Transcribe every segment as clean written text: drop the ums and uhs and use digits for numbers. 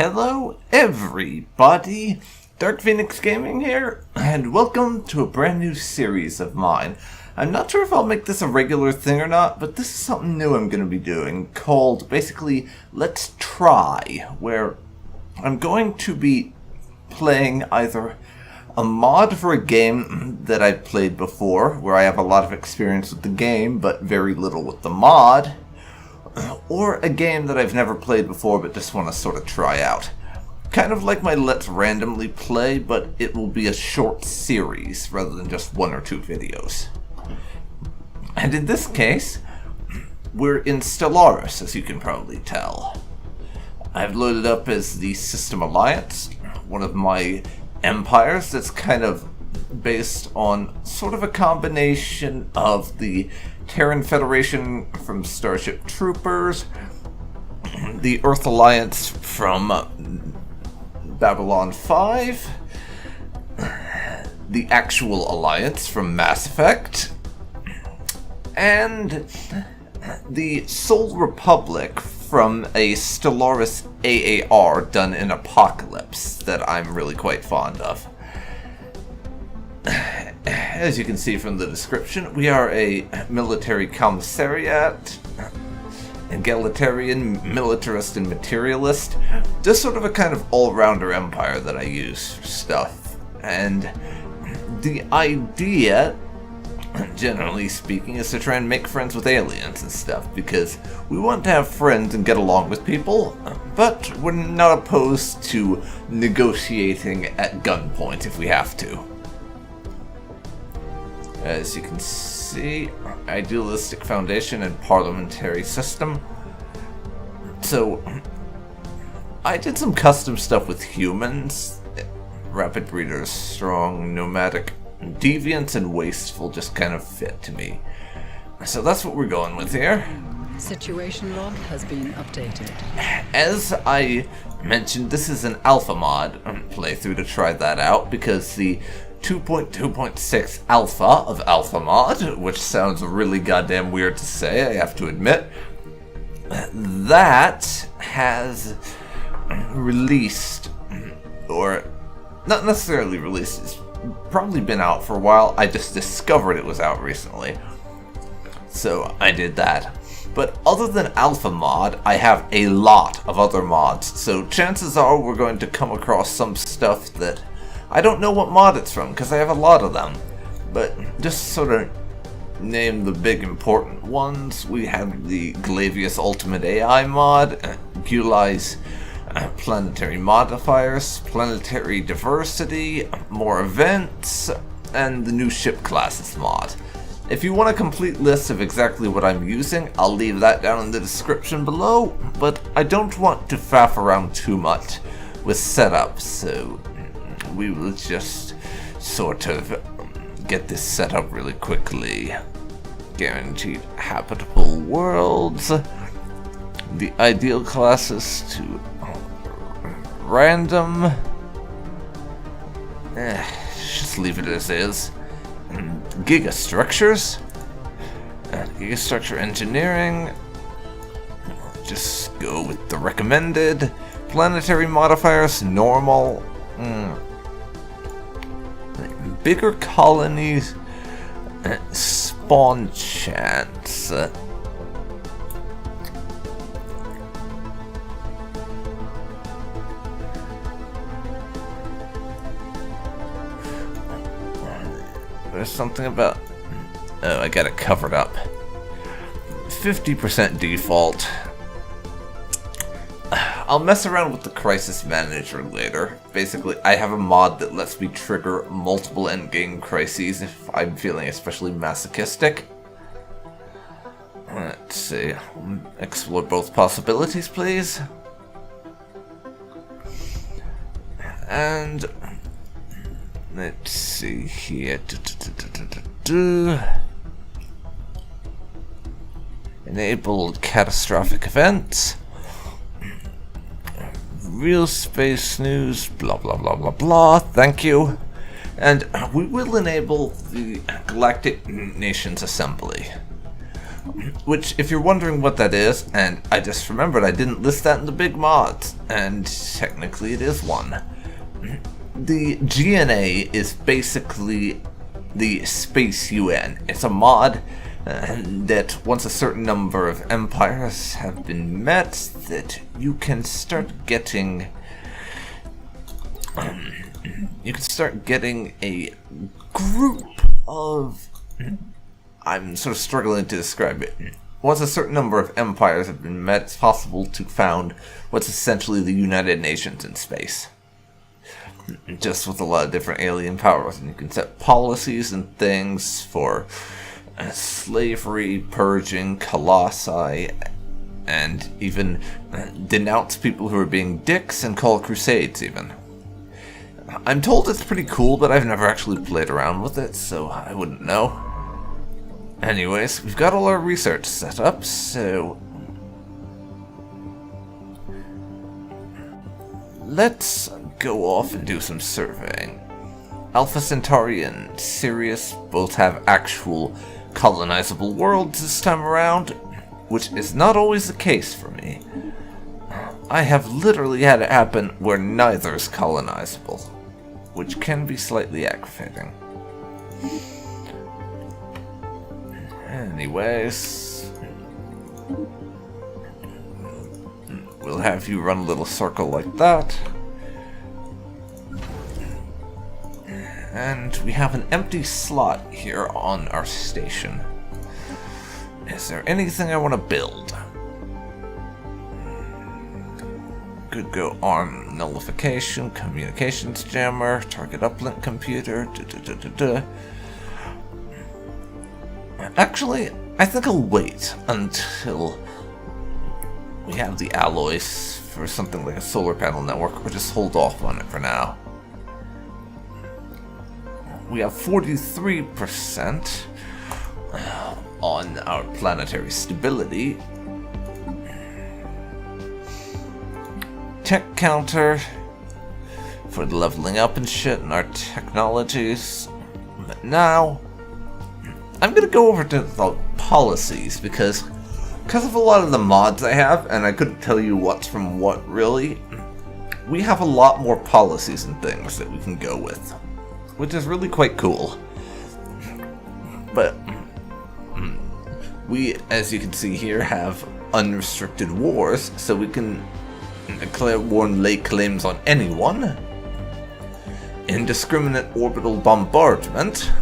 Hello everybody, Dark Phoenix Gaming here, and welcome to a brand new series of mine. I'm not sure if I'll make this a regular thing or not, but this is something new I'm going to be doing, called basically Let's Try, where I'm going to be playing either a mod for a game that I've played before, where I have a lot of experience with the game, but very little with the mod, or a game that I've never played before but just want to sort of try out. Kind of like my Let's Randomly Play, but it will be a short series rather than just one or two videos. And in this case, we're in Stellaris, as you can probably tell. I've loaded up as the System Alliance, one of my empires that's kind of based on sort of a combination of the Terran Federation from Starship Troopers, the Earth Alliance from Babylon 5, the actual Alliance from Mass Effect, and the Sol Republic from a Stellaris AAR done in Apocalypse that I'm really quite fond of. As you can see from the description, we are a military commissariat, egalitarian, militarist, and materialist. Just sort of a kind of all-rounder empire that I use for stuff. And the idea, generally speaking, is to try and make friends with aliens and stuff, because we want to have friends and get along with people, but we're not opposed to negotiating at gunpoint if we have to. As you can see, idealistic foundation and parliamentary system. So, I did some custom stuff with humans. Rapid breeders, strong, nomadic, deviant, and wasteful just kind of fit to me. So that's what we're going with here. Situation log has been updated. As I mentioned, this is an AlphaMod playthrough to try that out, because the 2.2.6 alpha of AlphaMod, which sounds really goddamn weird to say, I have to admit, that has released, or not necessarily released, it's probably been out for a while. I just discovered it was out recently, so I did that. But other than AlphaMod, I have a lot of other mods, so chances are we're going to come across some stuff that I don't know what mod it's from, because I have a lot of them. But just sort of name the big important ones. We have the Glavius Ultimate AI mod, Guli's planetary modifiers, planetary diversity, more events, and the new ship classes mod. If you want a complete list of exactly what I'm using, I'll leave that down in the description below, but I don't want to faff around too much with setup, so we will just sort of get this set up really quickly. Guaranteed habitable worlds. The ideal classes to random. Just leave it as is. Gigastructures. Gigastructure engineering. Just go with the recommended. Planetary modifiers, normal. Bigger colonies, spawn chance. There's something about... Oh, I got it covered up. 50% default. I'll mess around with the Crisis Manager later. Basically, I have a mod that lets me trigger multiple endgame crises if I'm feeling especially masochistic. Let's see. Explore both possibilities, please. And let's see here. Enabled catastrophic events. Real space news, blah blah blah blah blah, thank you. And we will enable the Galactic Nations Assembly. Which, if you're wondering what that is, and I just remembered I didn't list that in the big mods, and technically it is one. The GNA is basically the Space UN. It's a mod that once a certain number of empires have been met, that you can start getting a group of, I'm sort of struggling to describe it. Once a certain number of empires have been met, it's possible to found what's essentially the United Nations in space. Just with a lot of different alien powers, and you can set policies and things for slavery, purging, colossi, and even denounce people who are being dicks and call crusades even. I'm told it's pretty cool, but I've never actually played around with it, so I wouldn't know. Anyways, we've got all our research set up, so let's go off and do some surveying. Alpha Centauri and Sirius both have actual colonizable worlds this time around, which is not always the case for me. I have literally had it happen where neither is colonizable, which can be slightly aggravating. Anyways, we'll have you run a little circle like that. And we have an empty slot here on our station. Is there anything I want to build? Could go arm nullification, communications jammer, target uplink computer, Actually, I think I'll wait until we have the alloys for something like a solar panel network, or just hold off on it for now. We have 43% on our planetary stability. Tech counter for the leveling up and shit and our technologies. But now, I'm going to go over to the policies because of a lot of the mods I have, and I couldn't tell you what's from what really, we have a lot more policies and things that we can go with, which is really quite cool. But we, as you can see here, have unrestricted wars, so we can declare war and lay claims on anyone. Indiscriminate orbital bombardment.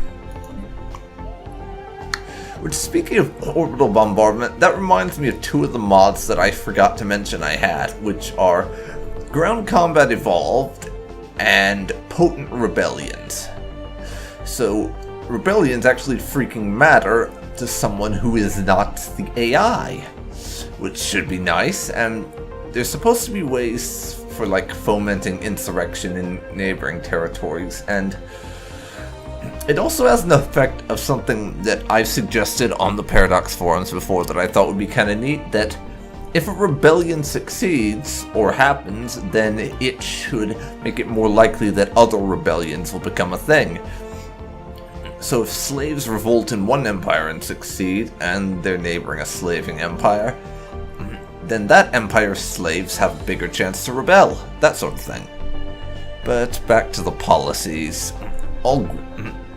Which, speaking of orbital bombardment, that reminds me of two of the mods that I forgot to mention I had, which are Ground Combat Evolved and Potent Rebellions. So, rebellions actually freaking matter to someone who is not the AI, which should be nice, and there's supposed to be ways for, like, fomenting insurrection in neighboring territories, and it also has an effect of something that I've suggested on the Paradox forums before that I thought would be kind of neat, that if a rebellion succeeds, or happens, then it should make it more likely that other rebellions will become a thing. So if slaves revolt in one empire and succeed, and they're neighboring a slaving empire, then that empire's slaves have a bigger chance to rebel, that sort of thing. But back to the policies.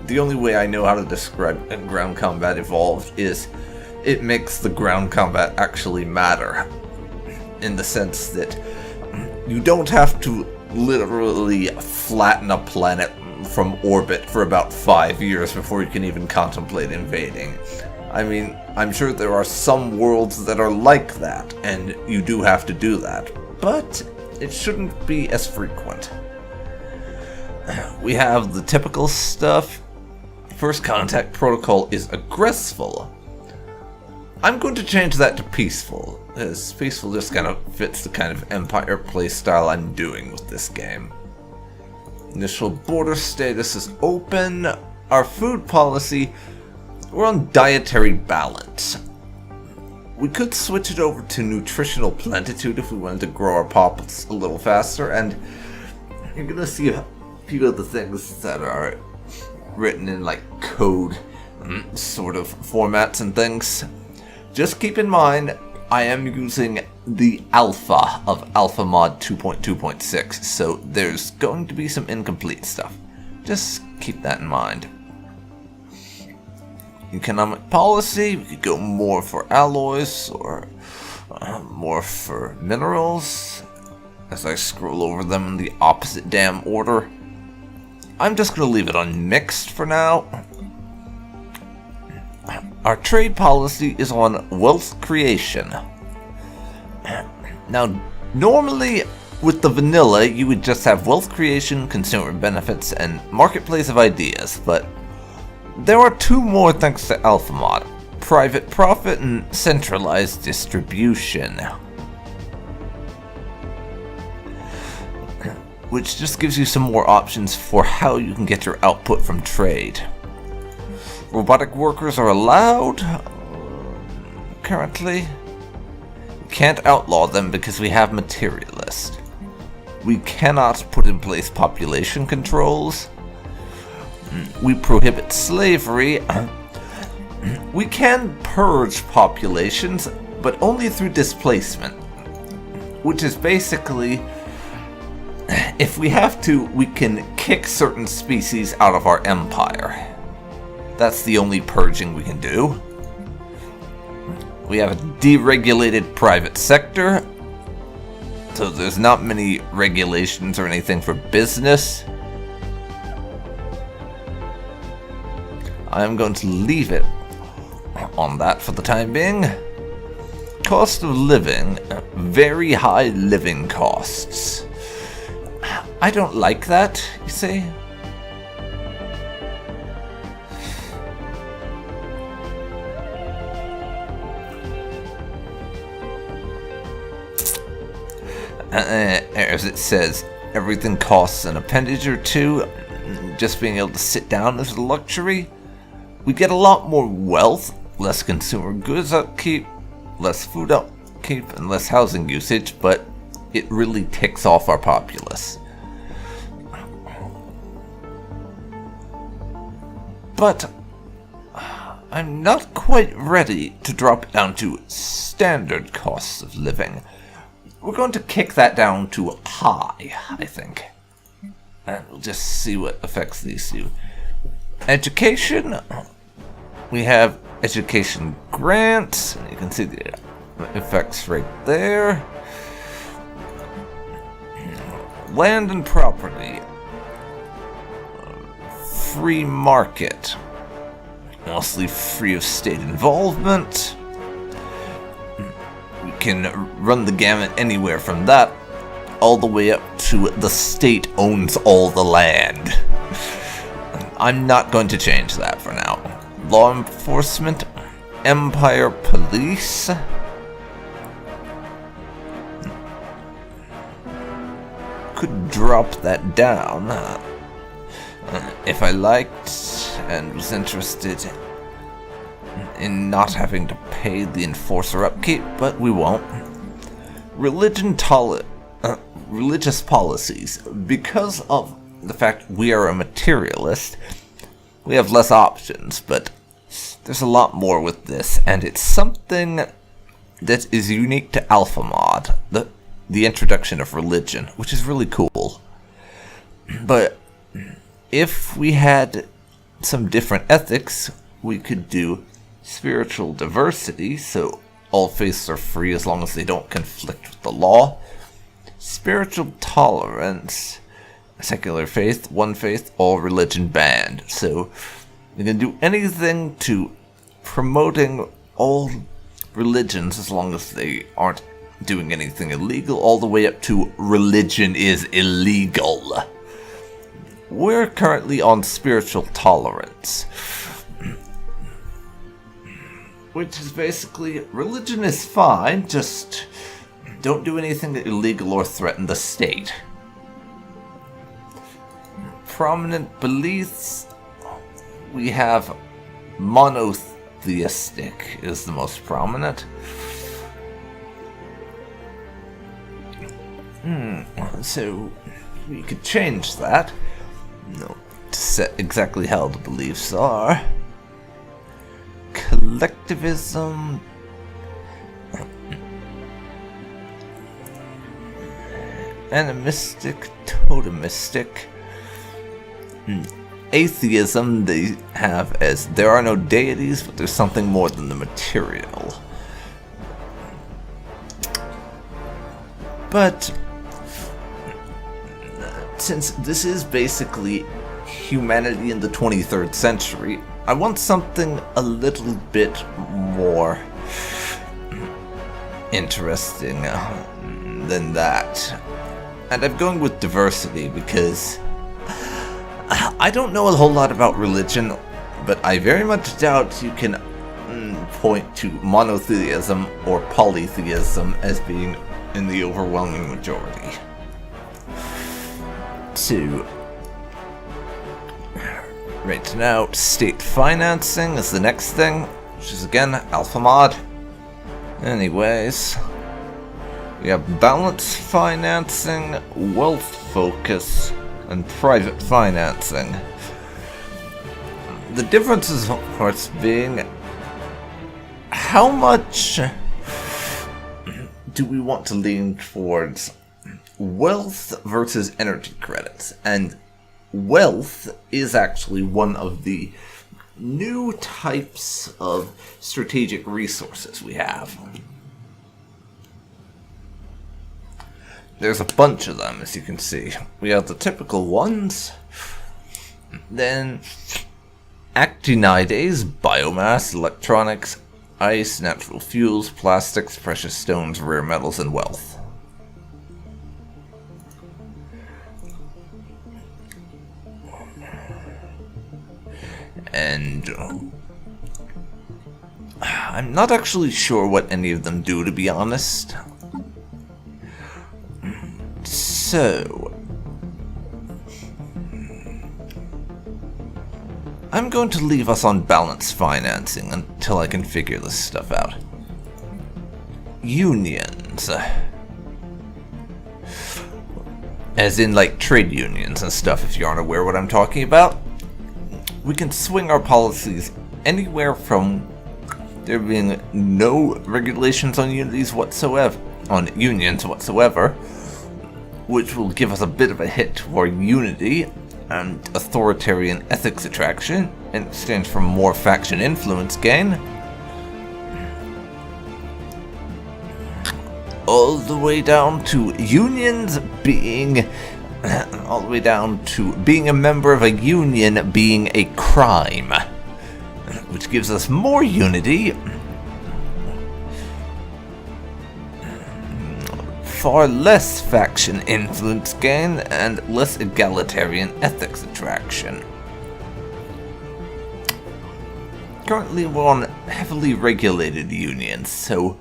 The only way I know how to describe Ground Combat Evolved is it makes the ground combat actually matter, in the sense that you don't have to literally flatten a planet from orbit for about 5 years before you can even contemplate invading. I mean, I'm sure there are some worlds that are like that, and you do have to do that, but it shouldn't be as frequent. We have the typical stuff. First contact protocol is aggressful. I'm going to change that to peaceful, as peaceful just kind of fits the kind of Empire playstyle I'm doing with this game. Initial border status is open. Our food policy, we're on dietary balance. We could switch it over to nutritional plentitude if we wanted to grow our pops a little faster, and you're gonna see a few of the things that are written in like code sort of formats and things. just keep in mind, I am using the alpha of AlphaMod 2.2.6, so there's going to be some incomplete stuff. Just keep that in mind. Economic policy, we could go more for alloys or more for minerals as I scroll over them in the opposite damn order. I'm just going to leave it on mixed for now. Our trade policy is on wealth creation. Now, normally with the vanilla, you would just have wealth creation, consumer benefits, and marketplace of ideas, but there are two more thanks to AlphaMod: private profit and centralized distribution. Which just gives you some more options for how you can get your output from trade. Robotic workers are allowed currently. We can't outlaw them because we have materialist. We cannot put in place population controls. We prohibit slavery. We can purge populations, but only through displacement, which is basically, if we have to, we can kick certain species out of our empire. That's the only purging we can do. We have a deregulated private sector, so there's not many regulations or anything for business. I'm going to leave it on that for the time being. Cost of living, very high living costs. I don't like that, you see. As it says, everything costs an appendage or two. Just being able to sit down is a luxury. We get a lot more wealth, less consumer goods upkeep, less food upkeep, and less housing usage, but it really ticks off our populace. But I'm not quite ready to drop it down to standard costs of living. We're going to kick that down to high, I think. And we'll just see what affects these two. Education. We have education grants. You can see the effects right there. Land and property. Free market. Mostly free of state involvement. We can run the gamut anywhere from that all the way up to the state owns all the land. I'm not going to change that for now. Law enforcement, Empire Police. Could drop that down if I liked and was interested in not having to pay the enforcer upkeep, but we won't. Religious policies. Because of the fact we are a materialist, we have less options, but there's a lot more with this, and it's something that is unique to AlphaMod, the introduction of religion, which is really cool. But if we had some different ethics, we could do spiritual diversity, so all faiths are free as long as they don't conflict with the law. Spiritual tolerance, secular faith, one faith, all religion banned. So you can do anything to promoting all religions as long as they aren't doing anything illegal, all the way up to religion is illegal. We're currently on spiritual tolerance, which is basically religion is fine, just don't do anything illegal or threaten the state. Prominent beliefs, we have monotheistic is the most prominent. So we could change that. No, to set exactly how the beliefs are. Collectivism, Animistic, totemistic. Atheism they have as there are no deities, but there's something more than the material. But since this is basically humanity in the 23rd century, I want something a little bit more interesting than that. And I'm going with diversity because I don't know a whole lot about religion, but I very much doubt you can point to monotheism or polytheism as being in the overwhelming majority. 2. Right now, state financing is the next thing, which is again AlphaMod. Anyways, we have balance financing, wealth focus, and private financing. The differences, of course, being how much do we want to lean towards wealth versus energy credits? And wealth is actually one of the new types of strategic resources we have. There's a bunch of them, as you can see. We have the typical ones. Then actinides, biomass, electronics, ice, natural fuels, plastics, precious stones, rare metals, and wealth. And I'm not actually sure what any of them do, to be honest. So I'm going to leave us on balance financing until I can figure this stuff out. Unions. As in, like, trade unions and stuff, if you aren't aware what I'm talking about. We can swing our policies anywhere from there being no regulations on unions whatsoever, which will give us a bit of a hit toward unity and authoritarian ethics attraction, and it stands for more faction influence gain. All the way down to unions being... all the way down to being a member of a union being a crime, which gives us more unity, far less faction influence gain, and less egalitarian ethics attraction. Currently we're on heavily regulated unions, so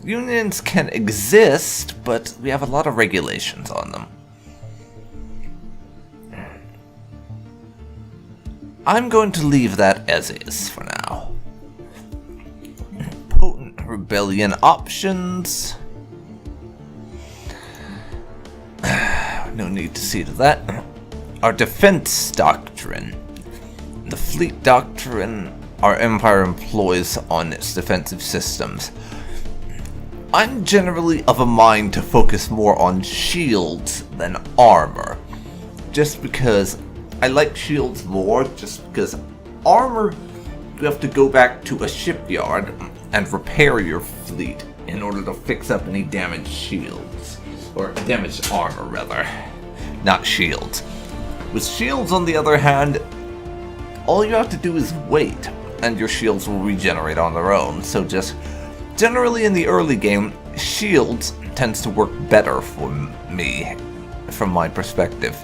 unions can exist, but we have a lot of regulations on them. I'm going to leave that as is for now. Potent rebellion options. No need to see to that. Our defense doctrine. The fleet doctrine our empire employs on its defensive systems. I'm generally of a mind to focus more on shields than armor. Just because I like shields more, just because armor, you have to go back to a shipyard and repair your fleet in order to fix up any damaged shields. Or damaged armor, rather. Not shields. With shields, on the other hand, all you have to do is wait, and your shields will regenerate on their own. So just, generally in the early game, shields tends to work better for me, from my perspective.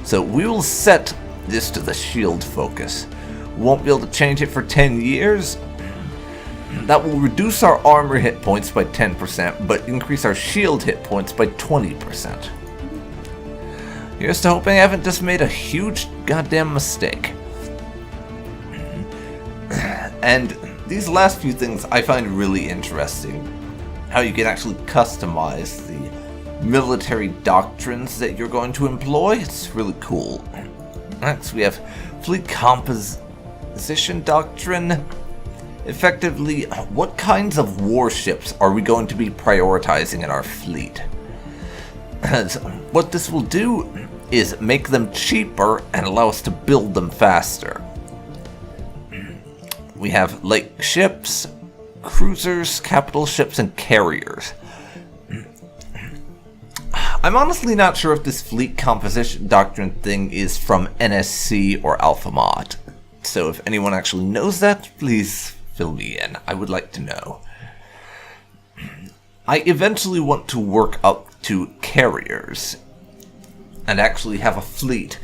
So we will set this to the shield focus. We won't be able to change it for 10 years. That will reduce our armor hit points by 10%, but increase our shield hit points by 20%. Here's to hoping I haven't just made a huge goddamn mistake. And these last few things I find really interesting. How you can actually customize the military doctrines that you're going to employ. It's really cool. Next we have fleet composition doctrine. Effectively, what kinds of warships are we going to be prioritizing in our fleet? As what this will do is make them cheaper and allow us to build them faster. We have light ships, cruisers, capital ships, and carriers. I'm honestly not sure if this fleet composition doctrine thing is from NSC or AlphaMod. So if anyone actually knows that, please fill me in. I would like to know. I eventually want to work up to carriers and actually have a fleet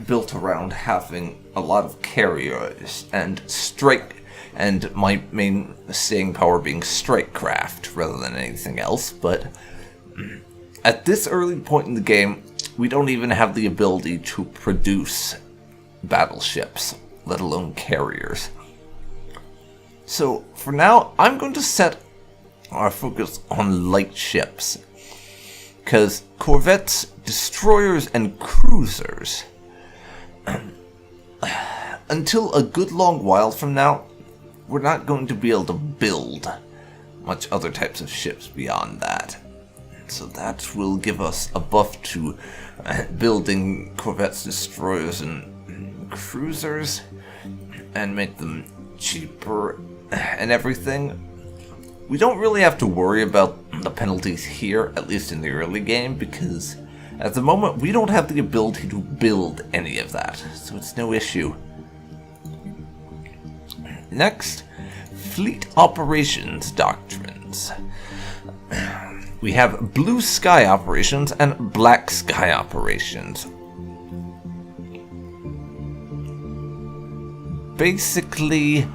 built around having a lot of carriers and strike, and my main staying power being strike craft rather than anything else. But at this early point in the game, we don't even have the ability to produce battleships, let alone carriers. So for now, I'm going to set our focus on light ships, because corvettes, destroyers, and cruisers, until a good long while from now, we're not going to be able to build much other types of ships beyond that. So that will give us a buff to building corvettes, destroyers, and cruisers, and make them cheaper and everything. We don't really have to worry about the penalties here, at least in the early game, because at the moment we don't have the ability to build any of that, so it's no issue. Next, Fleet Operations Doctrines. We have Blue Sky Operations and Black Sky Operations. Basically,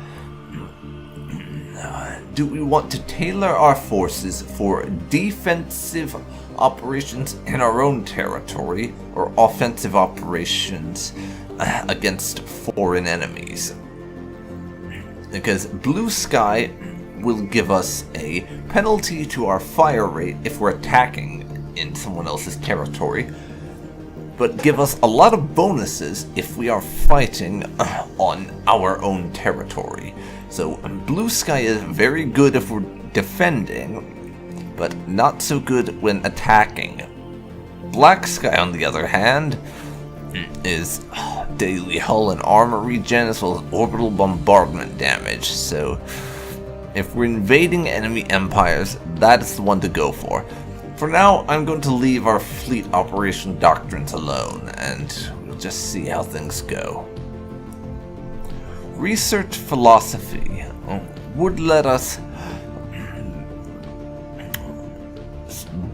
do we want to tailor our forces for defensive operations in our own territory or offensive operations against foreign enemies? Because Blue Sky will give us a penalty to our fire rate if we're attacking in someone else's territory, but give us a lot of bonuses if we are fighting on our own territory. So Blue Sky is very good if we're defending, but not so good when attacking. Black Sky, on the other hand, is daily hull and armor regen as well as orbital bombardment damage. So if we're invading enemy empires, that is the one to go for. For now, I'm going to leave our fleet operation doctrines alone, and we'll just see how things go. Research philosophy would let us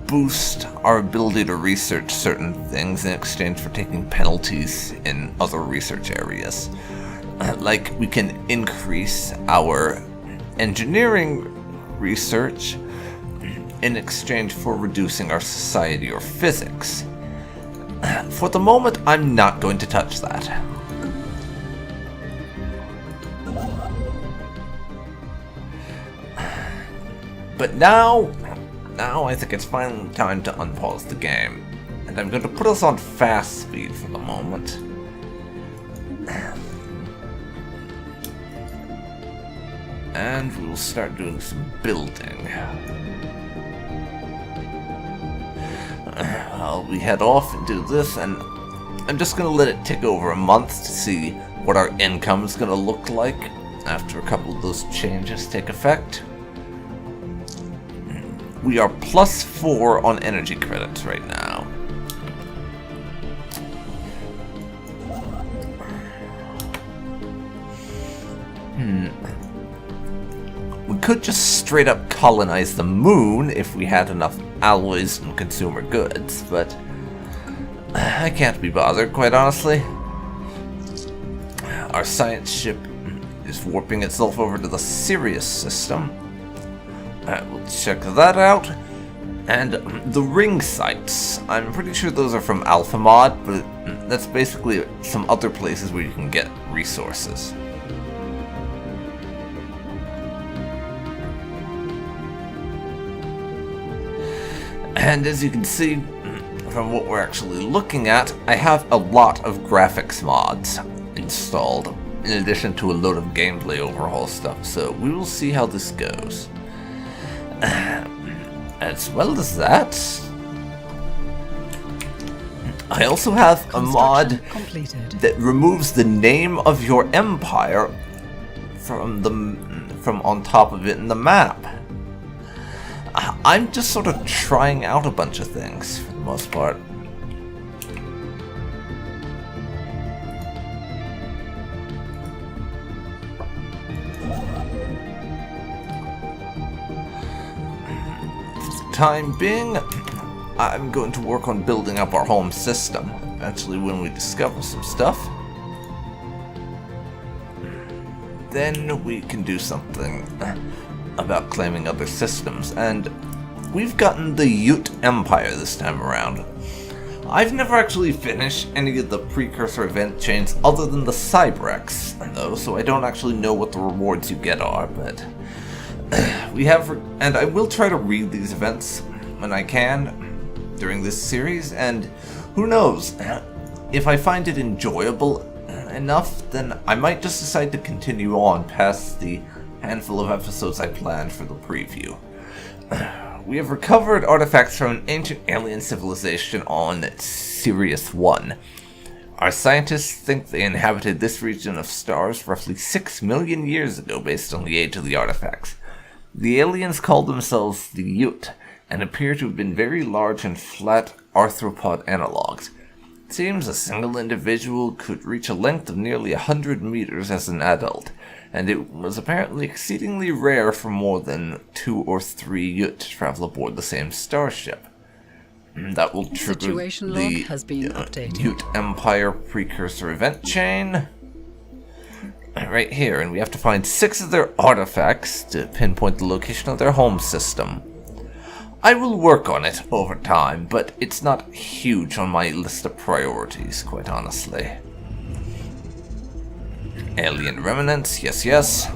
boost our ability to research certain things in exchange for taking penalties in other research areas. Like, we can increase our engineering research in exchange for reducing our society or physics. For the moment, I'm not going to touch that. But now I think it's finally time to unpause the game, and I'm going to put us on fast speed for the moment. And we'll start doing some building. We head off and do this, and I'm just going to let it tick over a month to see what our income is going to look like after a couple of those changes take effect. We are +4 on energy credits right now. We could just straight up colonize the moon if we had enough alloys and consumer goods, but I can't be bothered, quite honestly. Our science ship is warping itself over to the Sirius system. We'll check that out. And the ring sites, I'm pretty sure those are from AlphaMod, but that's basically some other places where you can get resources. And as you can see from what we're actually looking at, I have a lot of graphics mods installed. in addition to a load of gameplay overhaul stuff, so we will see how this goes. As well as that, I also have a mod that removes the name of your empire from on top of it in the map. I'm just sort of trying out a bunch of things for the most part. For the time being, I'm going to work on building up our home system. Eventually, when we discover some stuff, then we can do something about claiming other systems. And we've gotten the Ute Empire this time around. I've never actually finished any of the Precursor event chains other than the Cyberx, though, so I don't actually know what the rewards you get are, but we have, and I will try to read these events when I can during this series, and who knows, if I find it enjoyable enough, then I might just decide to continue on past the handful of episodes I planned for the preview. We have recovered artifacts from an ancient alien civilization on Sirius 1. Our scientists think they inhabited this region of stars roughly 6 million years ago based on the age of the artifacts. The aliens call themselves the Ute, and appear to have been very large and flat arthropod analogs. It seems a single individual could reach a length of nearly 100 meters as an adult, and it was apparently exceedingly rare for more than 2 or 3 Ute to travel aboard the same starship. That will trigger the Ute Empire Precursor event chain right here, and we have to find 6 of their artifacts to pinpoint the location of their home system. I will work on it over time, but it's not huge on my list of priorities, quite honestly. Alien remnants, yes, yes.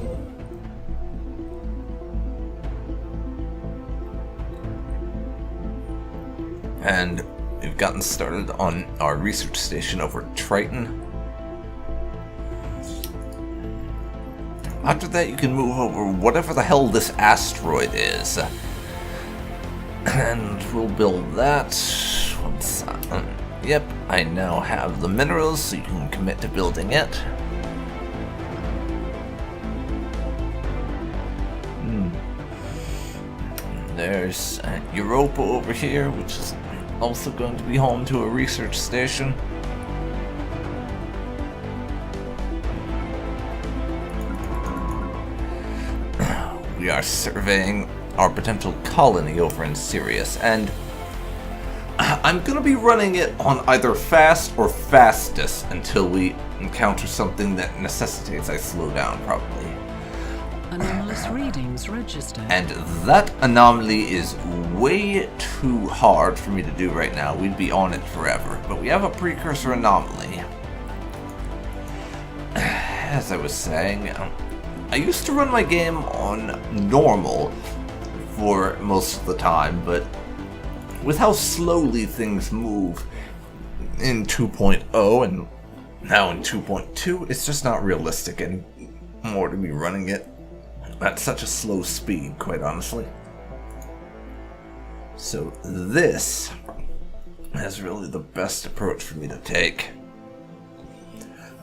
And we've gotten started on our research station over at Triton. After that, you can move over whatever the hell this asteroid is. And we'll build that. Yep, I now have the minerals, so you can commit to building it. There's Europa over here, which is also going to be home to a research station. We are surveying our potential colony over in Sirius, and I'm going to be running it on either fast or fastest until we encounter something that necessitates I slow down, probably. Anomalous readings registered. And that anomaly is way too hard for me to do right now. We'd be on it forever. But we have a Precursor Anomaly. As I was saying, I used to run my game on normal for most of the time, but with how slowly things move in 2.0 and now in 2.2, it's just not realistic anymore to be running it at such a slow speed, quite honestly. So this is really the best approach for me to take.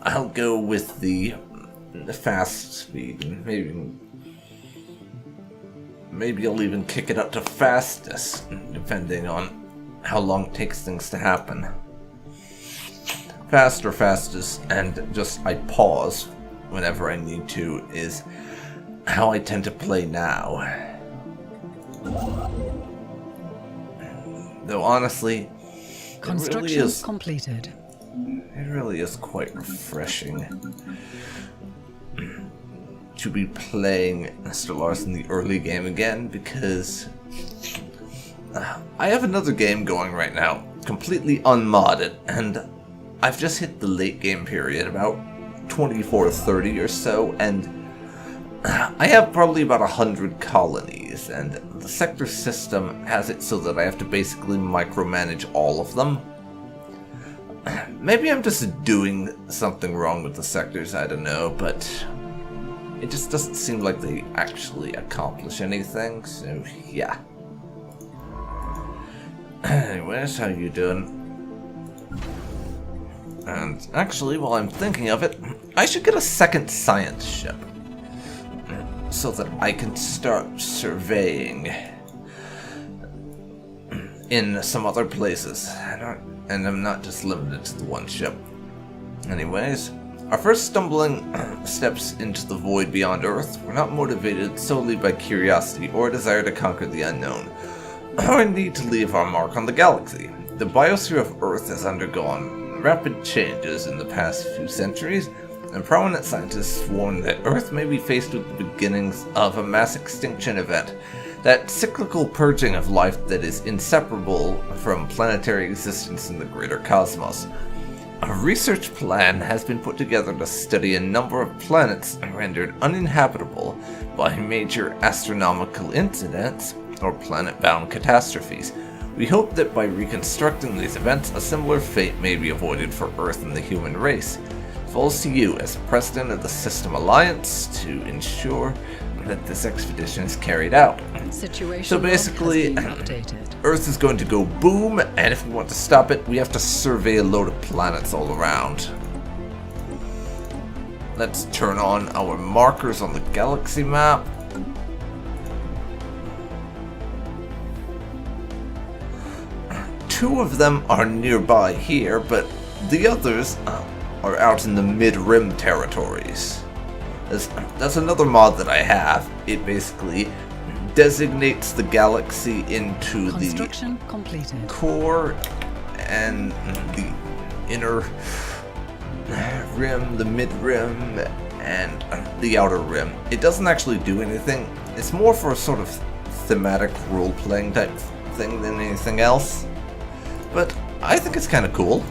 I'll go with the fast speed, and maybe I'll even kick it up to fastest, depending on how long it takes things to happen. Fast or fastest, and just I pause whenever I need to, is how I tend to play now. Though honestly, Construction completed. It really is quite refreshing to be playing Stellaris in the early game again, because I have another game going right now, completely unmodded, and I've just hit the late game period, about 24 to 30 or so, and I have probably about 100 colonies, and the sector system has it so that I have to basically micromanage all of them. maybe I'm just doing something wrong with the sectors, I don't know, but it just doesn't seem like they actually accomplish anything, so yeah. Anyways, how you doing? And actually, while I'm thinking of it, I should get a second science ship so that I can start surveying in some other places, and I'm not just limited to the one ship. Anyways, our first stumbling steps into the void beyond Earth were not motivated solely by curiosity or a desire to conquer the unknown, or a need to leave our mark on the galaxy. The biosphere of Earth has undergone rapid changes in the past few centuries, and prominent scientists warn that Earth may be faced with the beginnings of a mass extinction event, that cyclical purging of life that is inseparable from planetary existence in the greater cosmos. A research plan has been put together to study a number of planets rendered uninhabitable by major astronomical incidents or planet-bound catastrophes. We hope that by reconstructing these events, a similar fate may be avoided for Earth and the human race. It falls to you as President of the System Alliance to ensure that this expedition is carried out. So basically, Earth is going to go boom, and if we want to stop it, we have to survey a load of planets all around. Let's turn on our markers on the galaxy map. Two of them are nearby here, but the others are out in the mid-rim territories. That's another mod that I have. It basically designates the galaxy into the core and the inner rim, the mid-rim, and the outer rim. It doesn't actually do anything. It's more for a sort of thematic role-playing type thing than anything else. But I think it's kind of cool.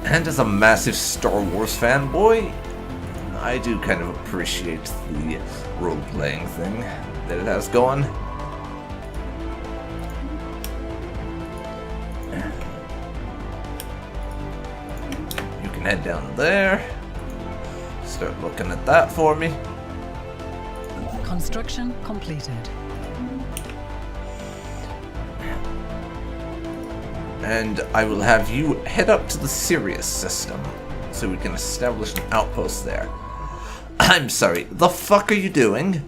And as a massive Star Wars fanboy, I do kind of appreciate the role-playing thing that it has going. You can head down there. Start looking at that for me. Construction completed. And I will have you head up to the Sirius system so we can establish an outpost there. I'm sorry, the fuck are you doing?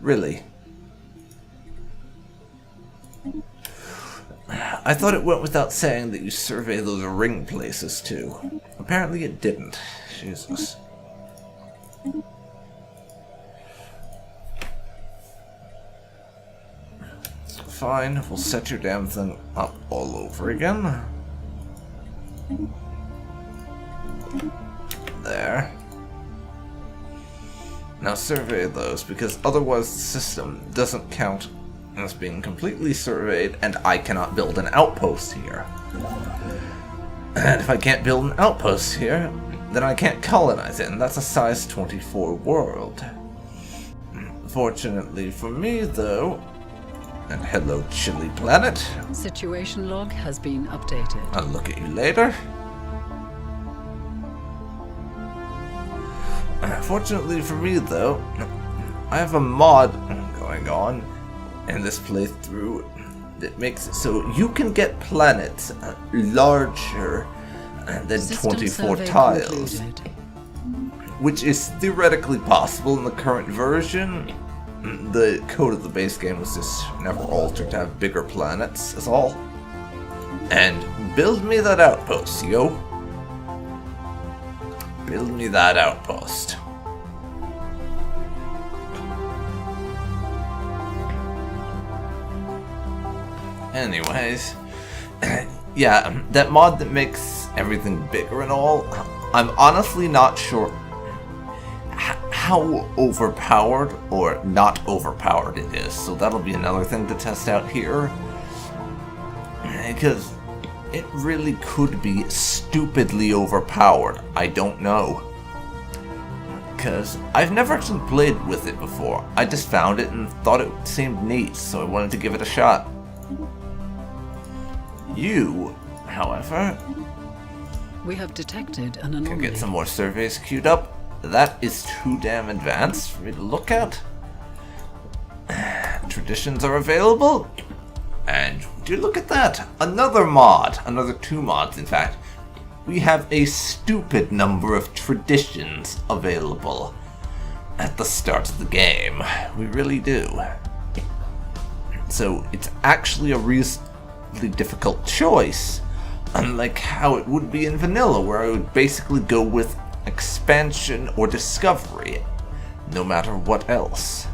Really? I thought it went without saying that you survey those ring places too. Apparently it didn't. Jesus. Fine, we'll set your damn thing up all over again. There. Now survey those, because otherwise the system doesn't count as being completely surveyed, and I cannot build an outpost here. And if I can't build an outpost here, then I can't colonize it, and that's a size 24 world. Fortunately for me, though, and hello, Chili Planet. Situation log has been updated. I'll look at you later. Fortunately for me, though, I have a mod going on in this playthrough that makes it so you can get planets larger than System 24 survey tiles, concluded. which is theoretically possible in the current version. The code of the base game was just never altered to have bigger planets, is all. And build me that outpost, yo. Build me that outpost. Anyways, yeah, that mod that makes everything bigger and all, I'm honestly not sure how overpowered or not overpowered it is, so that'll be another thing to test out here, because it really could be stupidly overpowered. I don't know, because I've never actually played with it before. I just found it and thought it seemed neat, so I wanted to give it a shot. You, however, We have detected an can anomaly. get some more surveys queued up. That is too damn advanced for me to look at. Traditions are available. And do look at that. Another mod. Another 2 mods, in fact. We have a stupid number of traditions available at the start of the game. We really do. So it's actually a reasonably difficult choice. Unlike how it would be in vanilla, where I would basically go with expansion or discovery, no matter what else.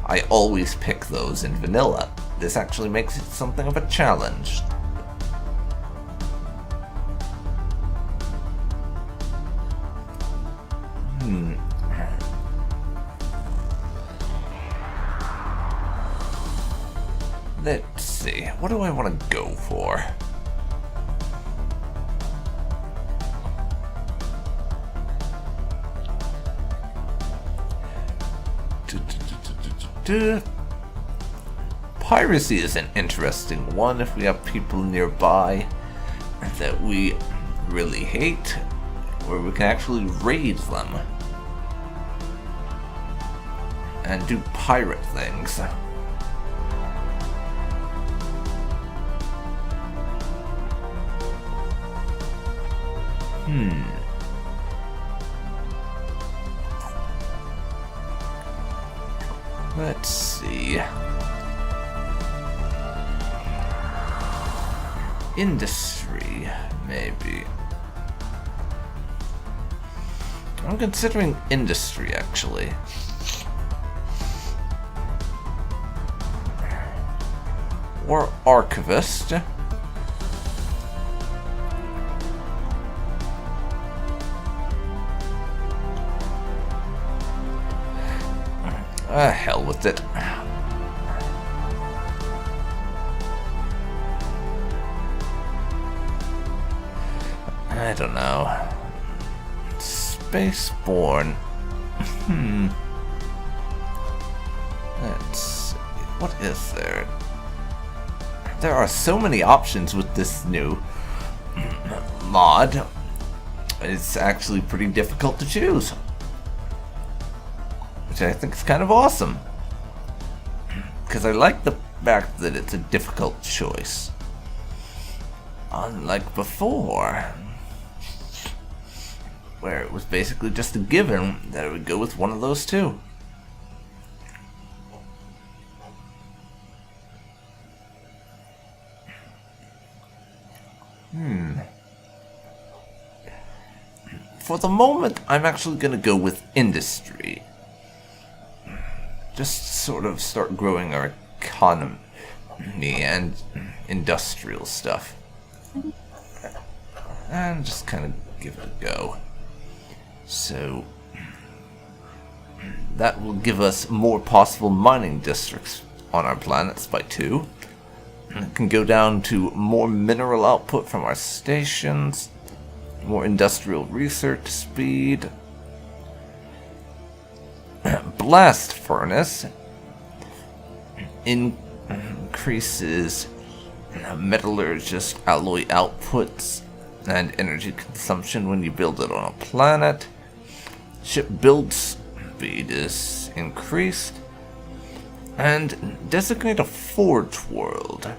I always pick those in vanilla. This actually makes it something of a challenge. Let's see, what do I want to go for? Piracy is an interesting one if we have people nearby that we really hate, where we can actually raid them and do pirate things. Let's see. Industry, maybe. I'm considering industry, actually. Or archivist. Hell with it. I don't know. Spaceborne. Let's see. What is there? There are so many options with this new mod. It's actually pretty difficult to choose. Which I think is kind of awesome. Because I like the fact that it's a difficult choice. Unlike before, where it was basically just a given that I would go with one of those two. For the moment, I'm actually going to go with industry. Just sort of start growing our economy and industrial stuff. And just kind of give it a go. So that will give us more possible mining districts on our planets by 2. It can go down to more mineral output from our stations, more industrial research speed. Blast furnace increases metallurgist alloy outputs and energy consumption when you build it on a planet. Ship build speed is increased. And designate a forge world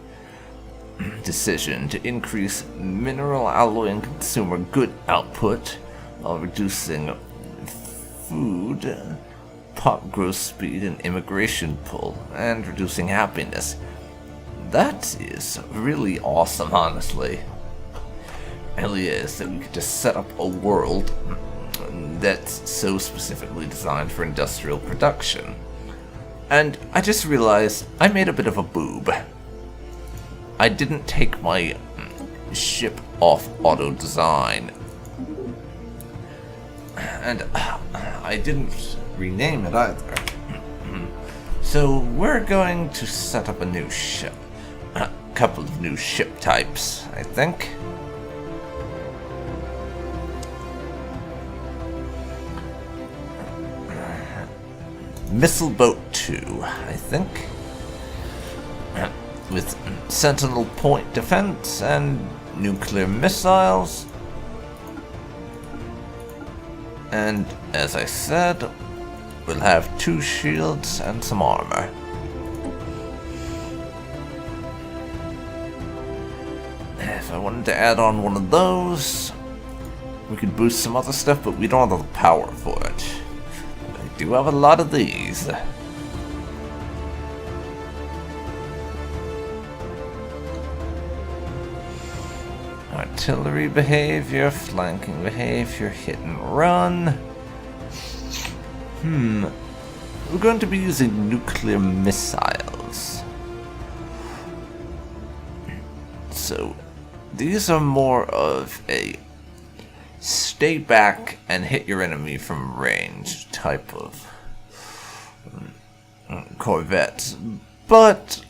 decision to increase mineral alloy and consumer good output while reducing food, pop growth speed, and immigration pull, and reducing happiness. That is really awesome, honestly. It really is that we could just set up a world that's so specifically designed for industrial production. And I just realized I made a bit of a boob. I didn't take my ship off auto design. And I didn't rename it either. So we're going to set up a new ship. A couple of new ship types, I think. Missile Boat 2, I think. with sentinel point defense and nuclear missiles. And as I said, we'll have 2 shields and some armor. If I wanted to add on one of those, we could boost some other stuff, but we don't have the power for it. But I do have a lot of these. Artillery behavior, flanking behavior, hit and run. We're going to be using nuclear missiles. So, these are more of a stay back and hit your enemy from range type of corvettes. But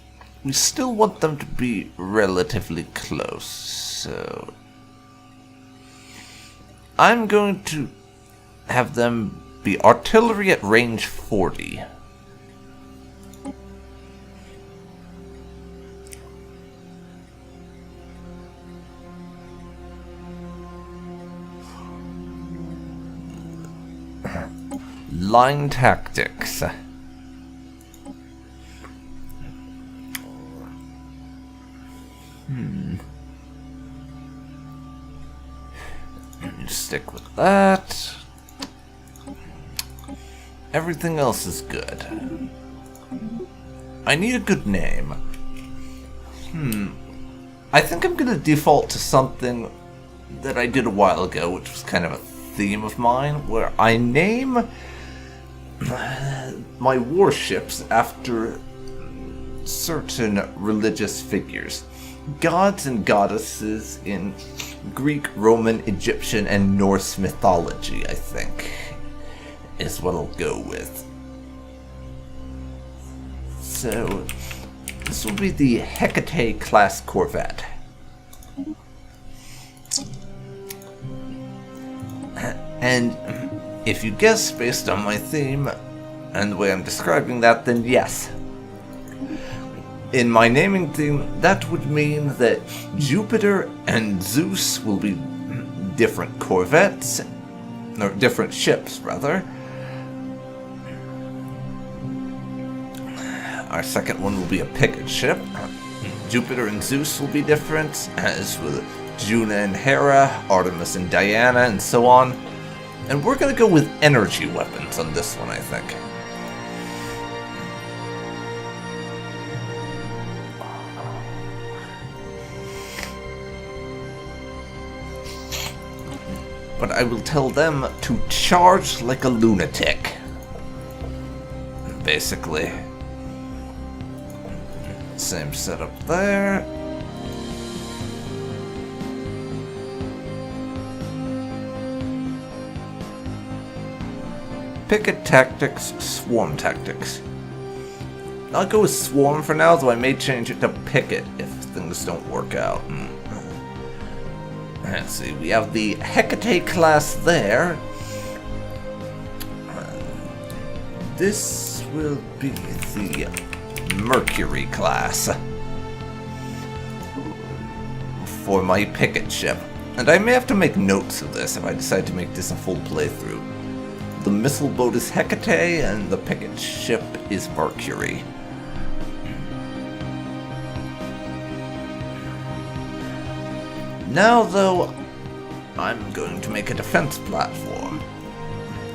we still want them to be relatively close. So I'm going to have them be artillery at range 40. Line tactics. Stick with that. Everything else is good. I need a good name. I think I'm gonna default to something that I did a while ago, which was kind of a theme of mine, where I name my warships after certain religious figures. Gods and goddesses in Greek, Roman, Egyptian, and Norse mythology, I think, is what I'll go with. So, this will be the Hecate class corvette. And if you guess based on my theme and the way I'm describing that, then yes. In my naming theme, that would mean that Jupiter and Zeus will be different corvettes, or different ships, rather. Our second one will be a picket ship. Jupiter and Zeus will be different, as will Juno and Hera, Artemis and Diana, and so on. And we're going to go with energy weapons on this one, I think. But I will tell them to charge like a lunatic. Basically. Same setup there. Picket tactics, swarm tactics. I'll go with swarm for now, though I may change it to picket if things don't work out. Let's see, we have the Hecate class there. This will be the Mercury class for my picket ship. And I may have to make notes of this if I decide to make this a full playthrough. The missile boat is Hecate and the picket ship is Mercury. Now, though, I'm going to make a defense platform.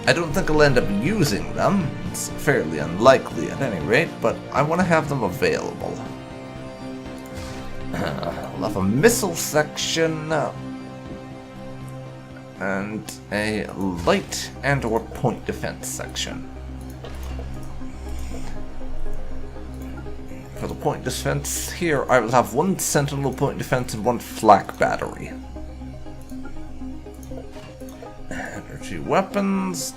I don't think I'll end up using them. It's fairly unlikely at any rate, but I want to have them available. I'll have a missile section and a light and or point defense section. For the point defense here, I will have one sentinel point defense and one flak battery. Energy weapons.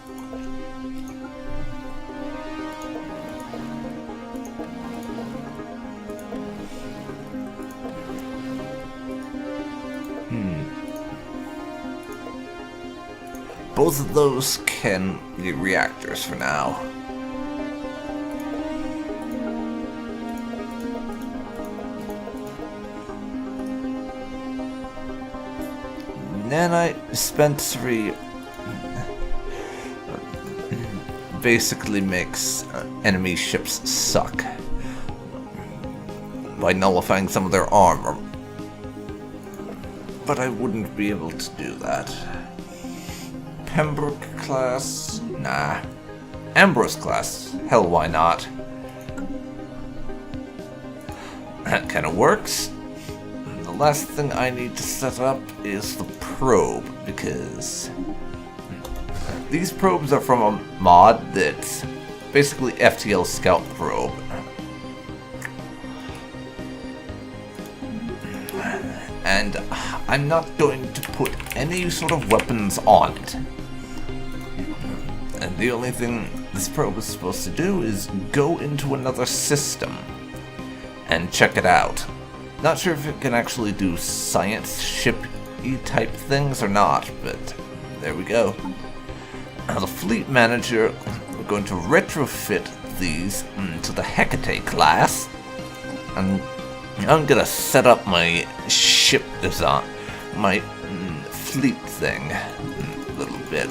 Both of those can be reactors for now. Dispensary basically makes enemy ships suck by nullifying some of their armor. But I wouldn't be able to do that. Pembroke class? Nah. Ambrose class? Hell, why not? That kind of works. The last thing I need to set up is the probe, because these probes are from a mod that's basically FTL Scout Probe. And I'm not going to put any sort of weapons on it. And the only thing this probe is supposed to do is go into another system and check it out. Not sure if it can actually do science ship-y type things or not, but there we go. As a fleet manager, we're going to retrofit these to the Hecate class, and I'm gonna set up my ship design, my fleet thing, a little bit.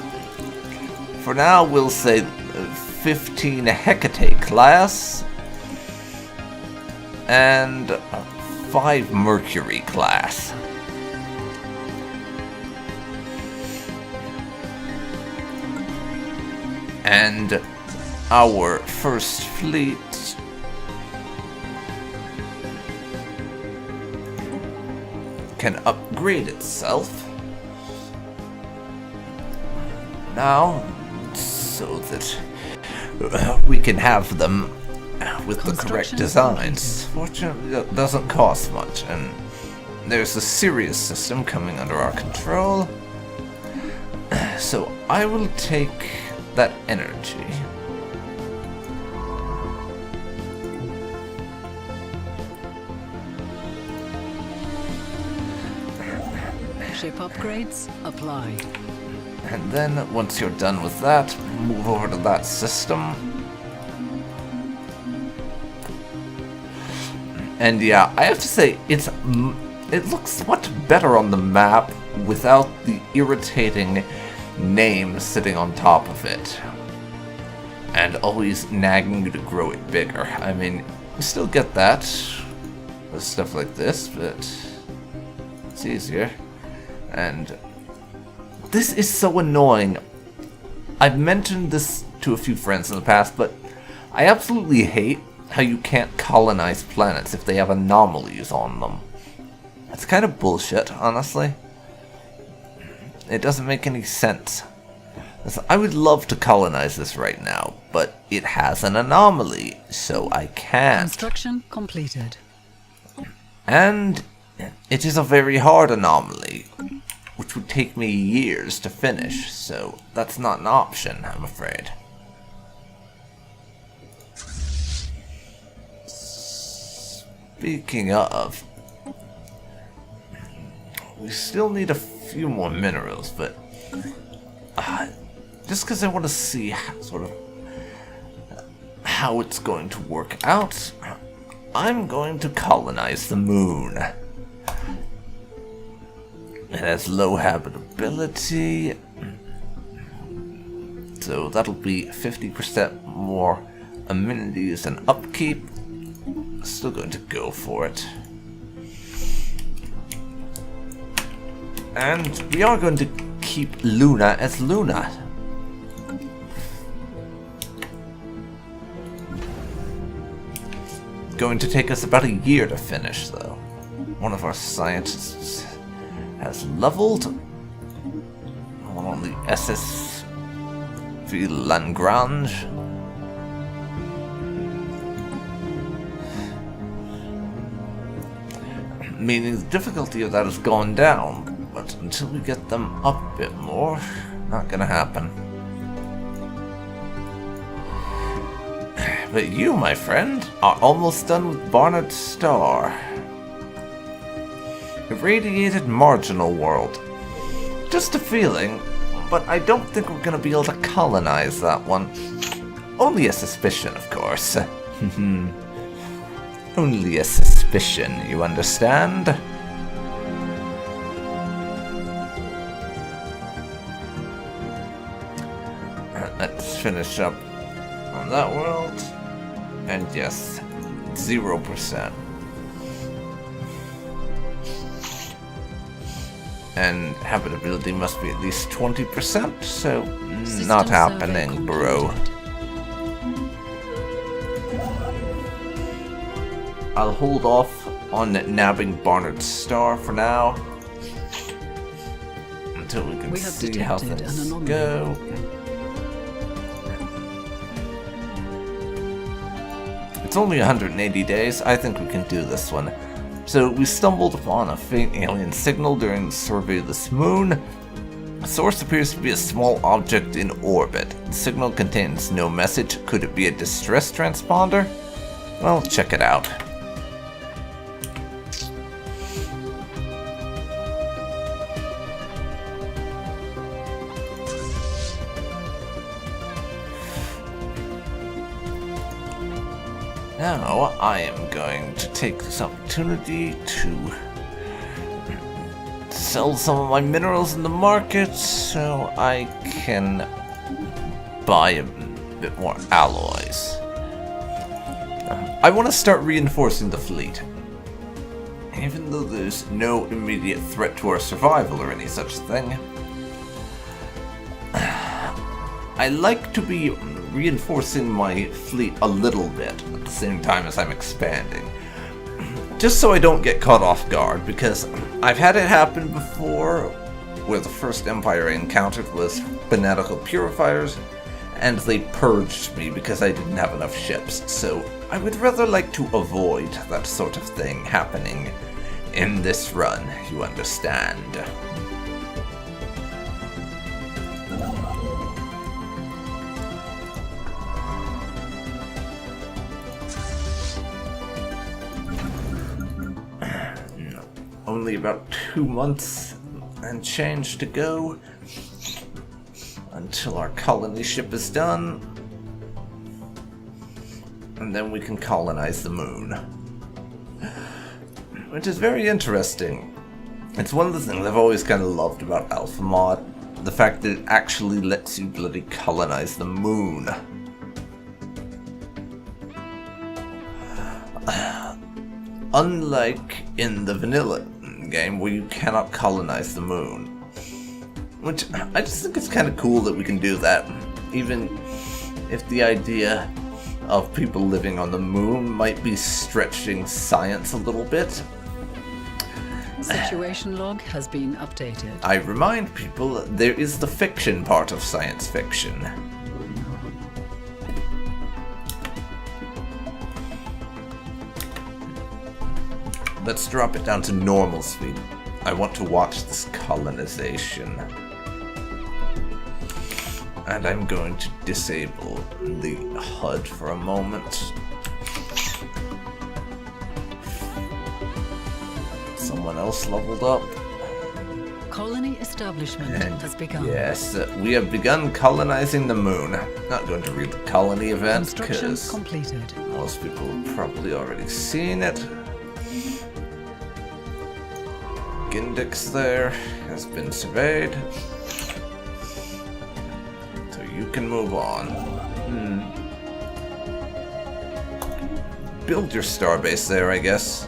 For now, we'll say 15 Hecate class and 5 Mercury class. And our first fleet can upgrade itself now, so that we can have them with the correct designs. Fortunately, that doesn't cost much, and there's a Sirius system coming under our control. So I will take that energy. Ship upgrades applied. And then, once you're done with that, move over to that system. And yeah, I have to say, it looks much better on the map without the irritating name sitting on top of it. And always nagging you to grow it bigger. I mean, you still get that with stuff like this, but it's easier. And this is so annoying. I've mentioned this to a few friends in the past, but I absolutely hate how you can't colonize planets if they have anomalies on them. It's kind of bullshit, honestly. It doesn't make any sense. I would love to colonize this right now, but it has an anomaly, so I can't. Construction completed. And it is a very hard anomaly, which would take me years to finish, so that's not an option, I'm afraid. Speaking of, we still need a few more minerals, but just because I want to see sort of how it's going to work out, I'm going to colonize the moon. It has low habitability, so that'll be 50% more amenities and upkeep. Still going to go for it. And we are going to keep Luna as Luna. Going to take us about a year to finish, though. One of our scientists has leveled. One on the SSV Lagrange. Meaning the difficulty of that has gone down, but until we get them up a bit more, not gonna happen. But you, my friend, are almost done with Barnard Star. Irradiated Marginal World. Just a feeling, but I don't think we're gonna be able to colonize that one. Only a suspicion, of course. Only a suspicion, you understand? Let's finish up on that world. And yes, 0%. And habitability must be at least 20%, so not happening, bro. I'll hold off on nabbing Barnard's star for now. Until we can see how things go. It's only 180 days. I think we can do this one. So we stumbled upon a faint alien signal during the survey of this moon. The source appears to be a small object in orbit. The signal contains no message. Could it be a distress transponder? Well, check it out. Now, I am going to take this opportunity to sell some of my minerals in the market so I can buy a bit more alloys. I want to start reinforcing the fleet. Even though there's no immediate threat to our survival or any such thing, I like to be reinforcing my fleet a little bit at the same time as I'm expanding. Just so I don't get caught off guard, because I've had it happen before where the first empire I encountered was fanatical purifiers and they purged me because I didn't have enough ships. So I would rather like to avoid that sort of thing happening in this run, you understand. Only about 2 months and change to go until our colony ship is done, and then we can colonize the moon, which is very interesting. It's one of the things I've always kind of loved about AlphaMod, the fact that it actually lets you bloody colonize the moon. Unlike in the vanilla game where you cannot colonize the moon. Which, I just think it's kind of cool that we can do that, even if the idea of people living on the moon might be stretching science a little bit. Situation log has been updated. I remind people there is the fiction part of science fiction. Let's drop it down to normal speed. I want to watch this colonization. And I'm going to disable the HUD for a moment. Someone else leveled up. Colony establishment has begun. Yes, we have begun colonizing the moon. Not going to read the colony event because completed. Most people have probably already seen it. Gindix there has been surveyed, so you can move on. Build your starbase there, I guess.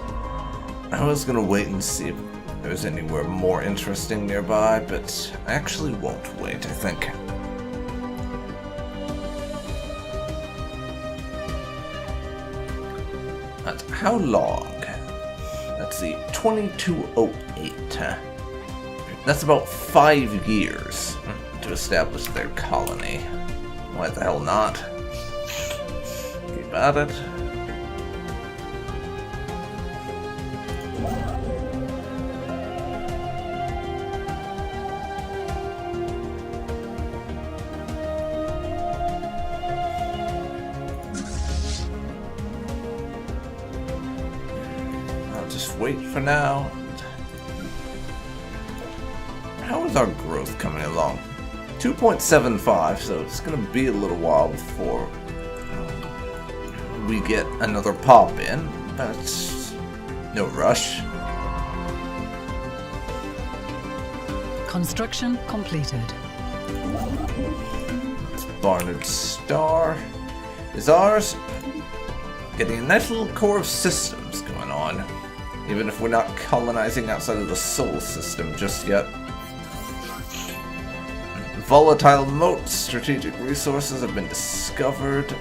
I was gonna wait and see if there's anywhere more interesting nearby, but I actually won't wait, I think. But how long? Let's see, 2208. That's about 5 years to establish their colony. Why the hell not? Keep at it. Wait for now. How is our growth coming along? 2.75, so it's going to be a little while before we get another pop in, but no rush. Construction completed. Let's Barnard Star is ours. Getting a nice little core of systems going on, even if we're not colonizing outside of the Sol system just yet. Volatile moats, strategic resources have been discovered.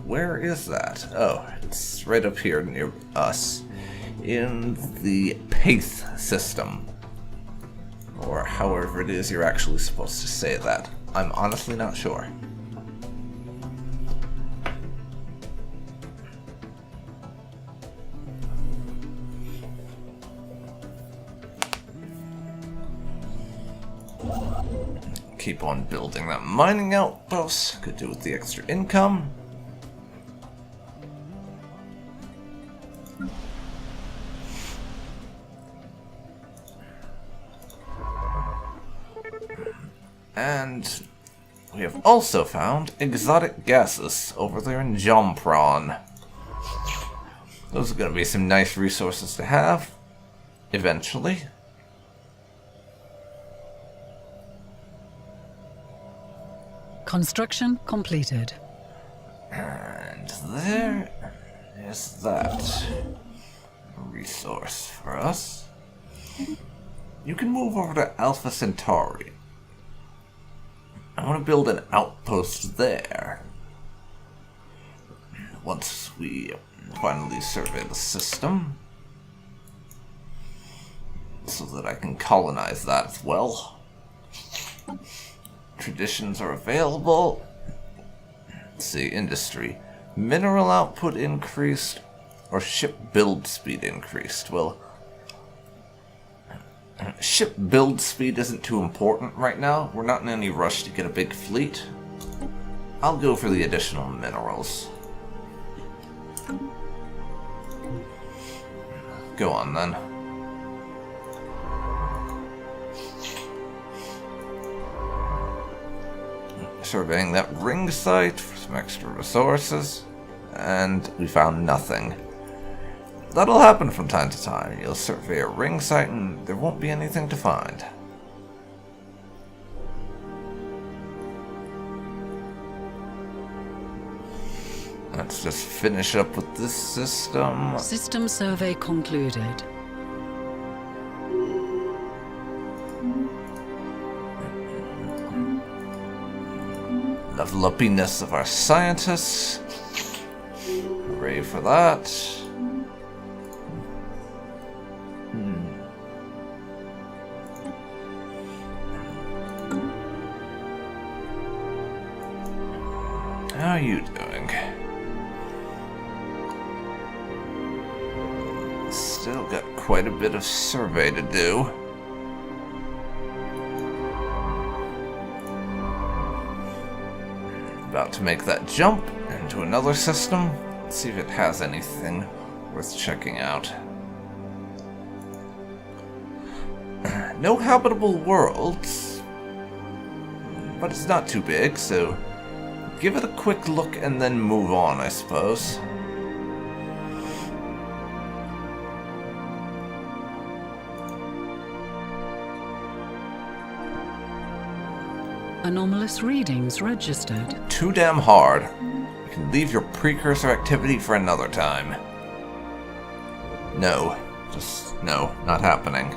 Where is that? Oh, it's right up here near us. In the Paith system. Or however it is you're actually supposed to say that. I'm honestly not sure. Keep on building that mining outpost. Could do with the extra income. And we have also found exotic gases over there in Jompron. Those are going to be some nice resources to have, eventually. Construction completed. And there is that resource for us. You can move over to Alpha Centauri. I want to build an outpost there. Once we finally survey the system. So that I can colonize that as well. Traditions are available. Let's see, industry. Mineral output increased or ship build speed increased. Well, ship build speed isn't too important right now. We're not in any rush to get a big fleet. I'll go for the additional minerals. Go on then. Surveying that ring site for some extra resources, and we found nothing. That'll happen from time to time. You'll survey a ring site and there won't be anything to find. Let's just finish up with this system. System survey concluded. Level upiness of our scientists. Hooray for that. How are you doing? Still got quite a bit of survey to do. About to make that jump into another system. Let's see if it has anything worth checking out. No habitable worlds, but it's not too big, so give it a quick look and then move on, I suppose. Anomalous readings registered. Too damn hard. You can leave your precursor activity for another time. No. Just no, not happening.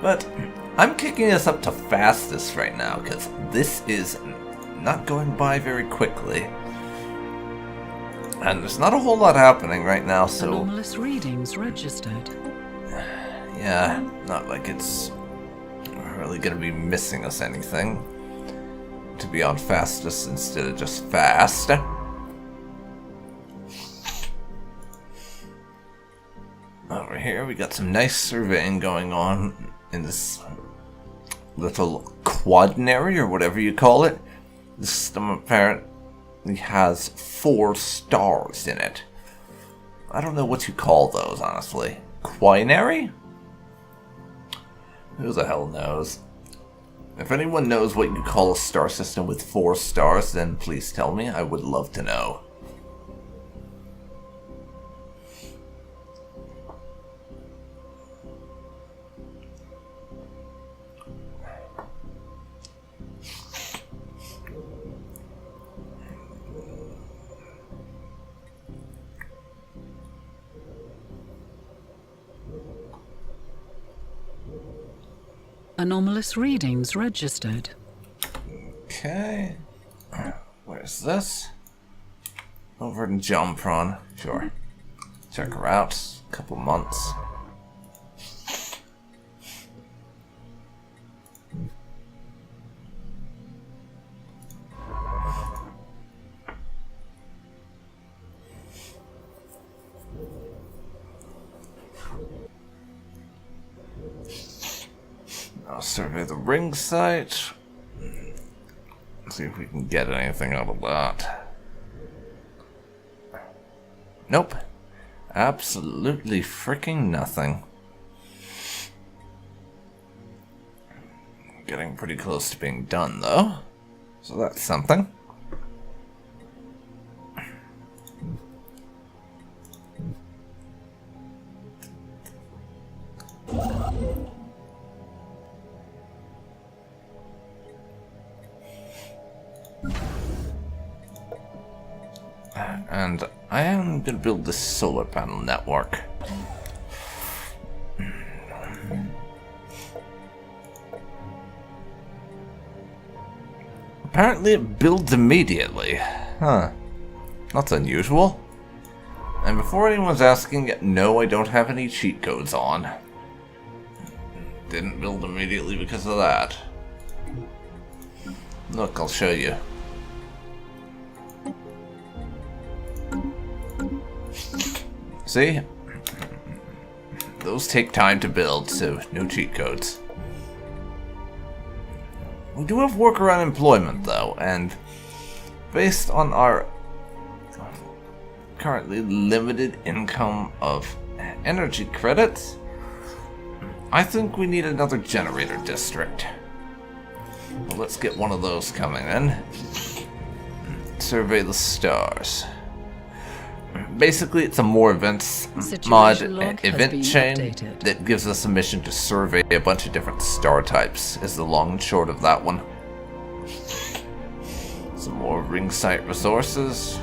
But I'm kicking us up to fastest right now, because this is not going by very quickly. And there's not a whole lot happening right now, so... Anomalous readings registered. Yeah, not like it's really gonna be missing us anything. To be on fastest instead of just fast. Over here we got some nice surveying going on in this little quadinary, or whatever you call it. The system apparently has 4 stars in it. I don't know what you call those, honestly. Quinary? Who the hell knows? If anyone knows what you call a star system with 4 stars, then please tell me. I would love to know. Anomalous readings registered. Okay. Where's this? Over in Jumpron. Sure. Check her out. Couple months. I'll survey the ring site. See if we can get anything out of that. Nope. Absolutely freaking nothing. Getting pretty close to being done, though. So that's something. And I am going to build this solar panel network. Apparently it builds immediately. Huh. That's unusual. And before anyone's asking, no, I don't have any cheat codes on. Didn't build immediately because of that. Look, I'll show you. See? Those take time to build, so no cheat codes. We do have worker unemployment, though, and based on our currently limited income of energy credits, I think we need another generator district. Well, let's get one of those coming in. Survey the stars. Basically, it's a more events mod event chain that gives us a mission to survey a bunch of different star types, is the long and short of that one. Some more ring site resources.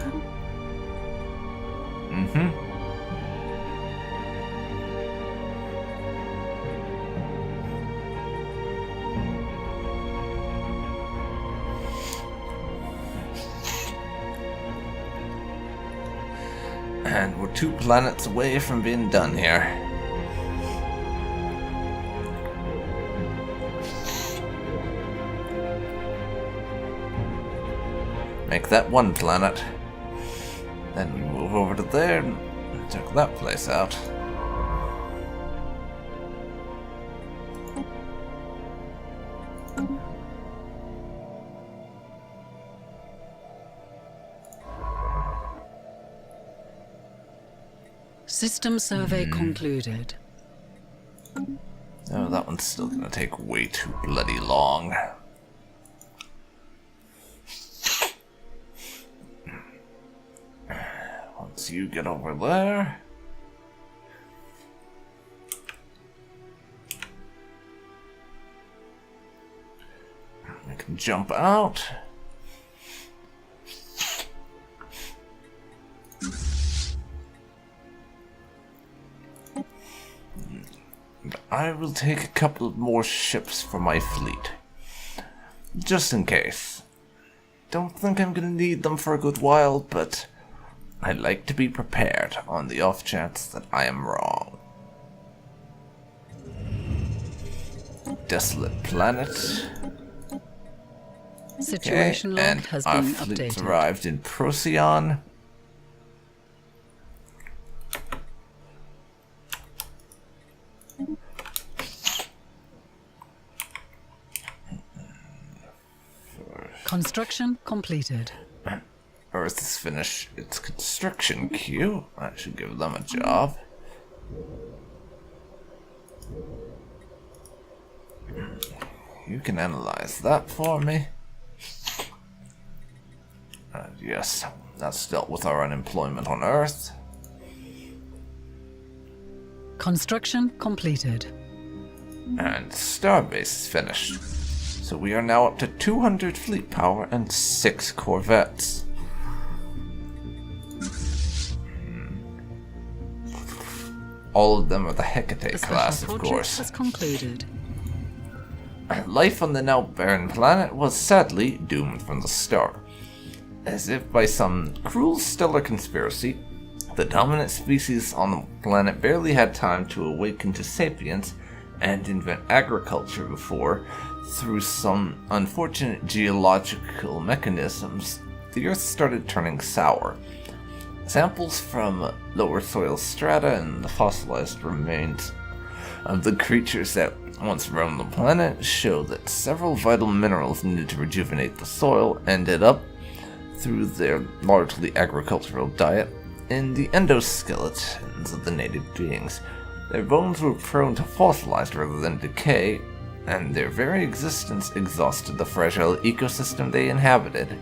And we're 2 planets away from being done here. Make that 1 planet. Then we move over to there and check that place out. System survey concluded. Oh, that one's still gonna take way too bloody long. Once you get over there... we can jump out. I will take a couple more ships for my fleet. Just in case. Don't think I'm gonna need them for a good while, but I like to be prepared on the off chance that I am wrong. Desolate planet. Situation log and has our been fleet updated. arrived in Procyon. Construction completed. Earth has finished its construction queue. That should give them a job. you can analyze that for me. Yes, that's dealt with our unemployment on Earth. Construction completed. And Starbase is finished. So we are now up to 200 fleet power and 6 corvettes. All of them are the Hecate The class, special of project course. has concluded. Life on the now barren planet was sadly doomed from the start. As if by some cruel stellar conspiracy, the dominant species on the planet barely had time to awaken to sapience and invent agriculture before, through some unfortunate geological mechanisms, the Earth started turning sour. Samples from lower soil strata and the fossilized remains of the creatures that once roamed the planet show that several vital minerals needed to rejuvenate the soil ended up, through their largely agricultural diet, in the endoskeletons of the native beings. Their bones were prone to fossilize rather than decay, and their very existence exhausted the fragile ecosystem they inhabited,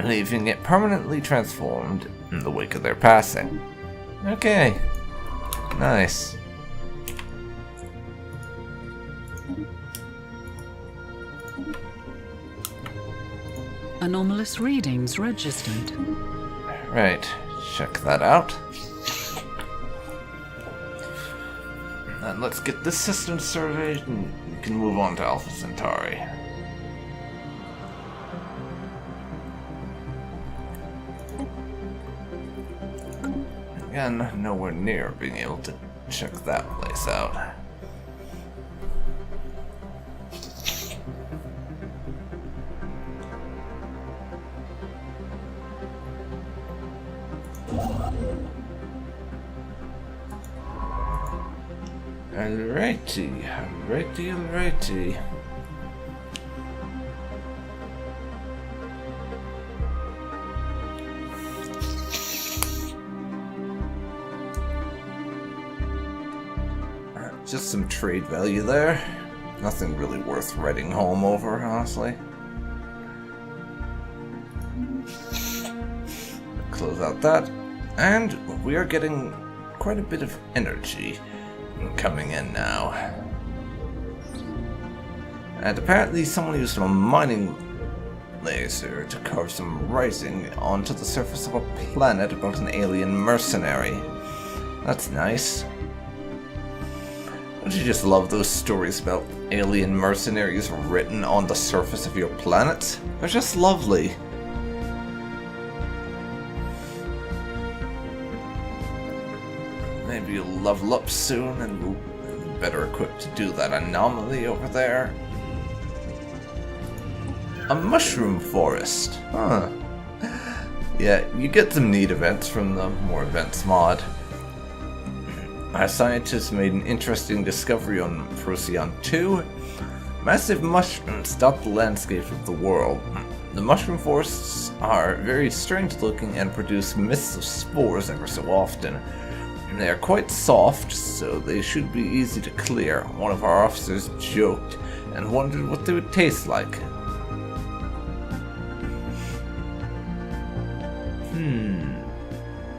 leaving it permanently transformed in the wake of their passing. Okay. Nice. Anomalous readings registered. Right. Check that out. And let's get this system surveyed and we can move on to Alpha Centauri. Again, nowhere near being able to check that place out. Alrighty. Just some trade value there. Nothing really worth writing home over, honestly. Close out that. And we are getting quite a bit of energy coming in now. And apparently someone used a mining laser to carve some writing onto the surface of a planet about an alien mercenary. That's nice. Don't you just love those stories about alien mercenaries written on the surface of your planet? They're just lovely. Maybe you'll level up soon and we'll be better equipped to do that anomaly over there. A mushroom forest. Huh. Yeah, you get some neat events from the More Events mod. Our scientists made an interesting discovery on Procyon 2. Massive mushrooms dot the landscape of the world. The mushroom forests are very strange looking and produce mists of spores ever so often. They are quite soft, so they should be easy to clear. One of our officers joked and wondered what they would taste like.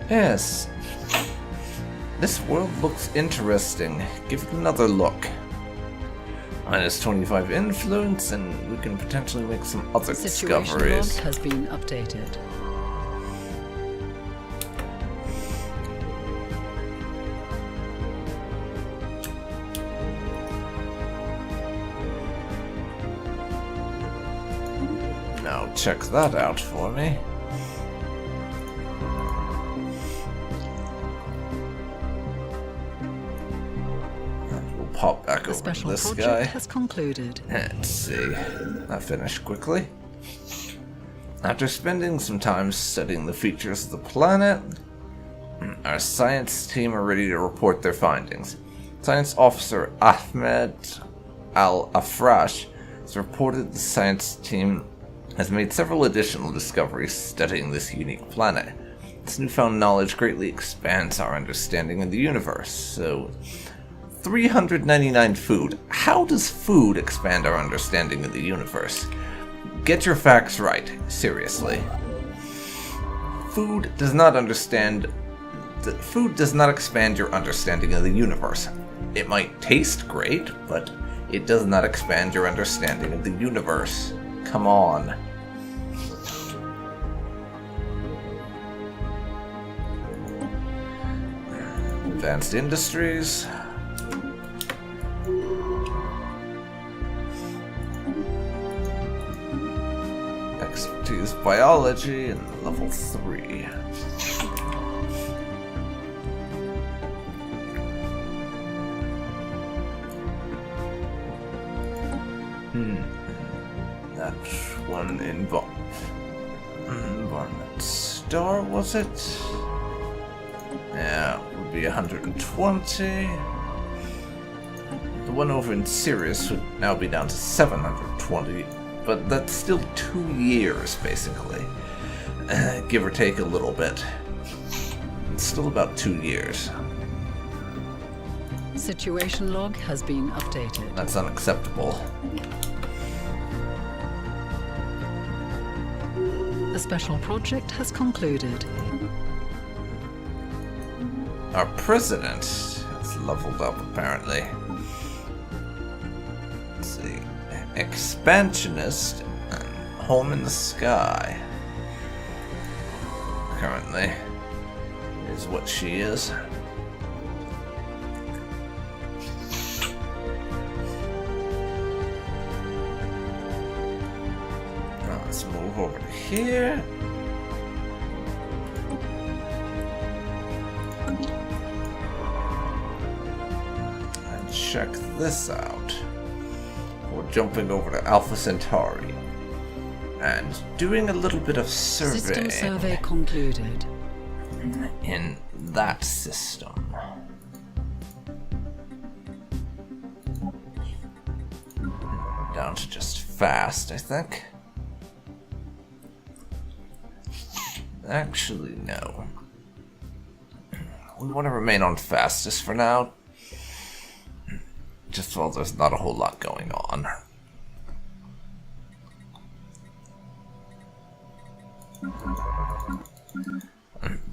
Yes. This world looks interesting. Give it another look. Minus 25 influence, and we can potentially make some other discoveries. Situation log has been updated. Now check that out for me. Pop back over to this guy. Has concluded. Let's see. That finished quickly. After spending some time studying the features of the planet, our science team are ready to report their findings. Science Officer Ahmed Al-Afrash has reported the science team has made several additional discoveries studying this unique planet. This newfound knowledge greatly expands our understanding of the universe, so 399 food. How does food expand our understanding of the universe? Get your facts right, seriously. Food does not expand your understanding of the universe. It might taste great, but it does not expand your understanding of the universe. Come on. Advanced Industries. Expertise Biology and level 3. That one environment star, was it? Yeah, it would be 120. The one over in Sirius would now be down to 720, but that's still 2 years, basically. Give or take a little bit. It's still about 2 years. Situation log has been updated. That's unacceptable. The special project has concluded. Our president has leveled up, apparently. Let's see. Expansionist and Home in the Sky. Currently is what she is. Now let's move over to here. Check this out. We're jumping over to Alpha Centauri and doing a little bit of surveying. System survey concluded. In that system. Down to just fast, I think. Actually, no. We want to remain on fastest for now. Just while there's not a whole lot going on.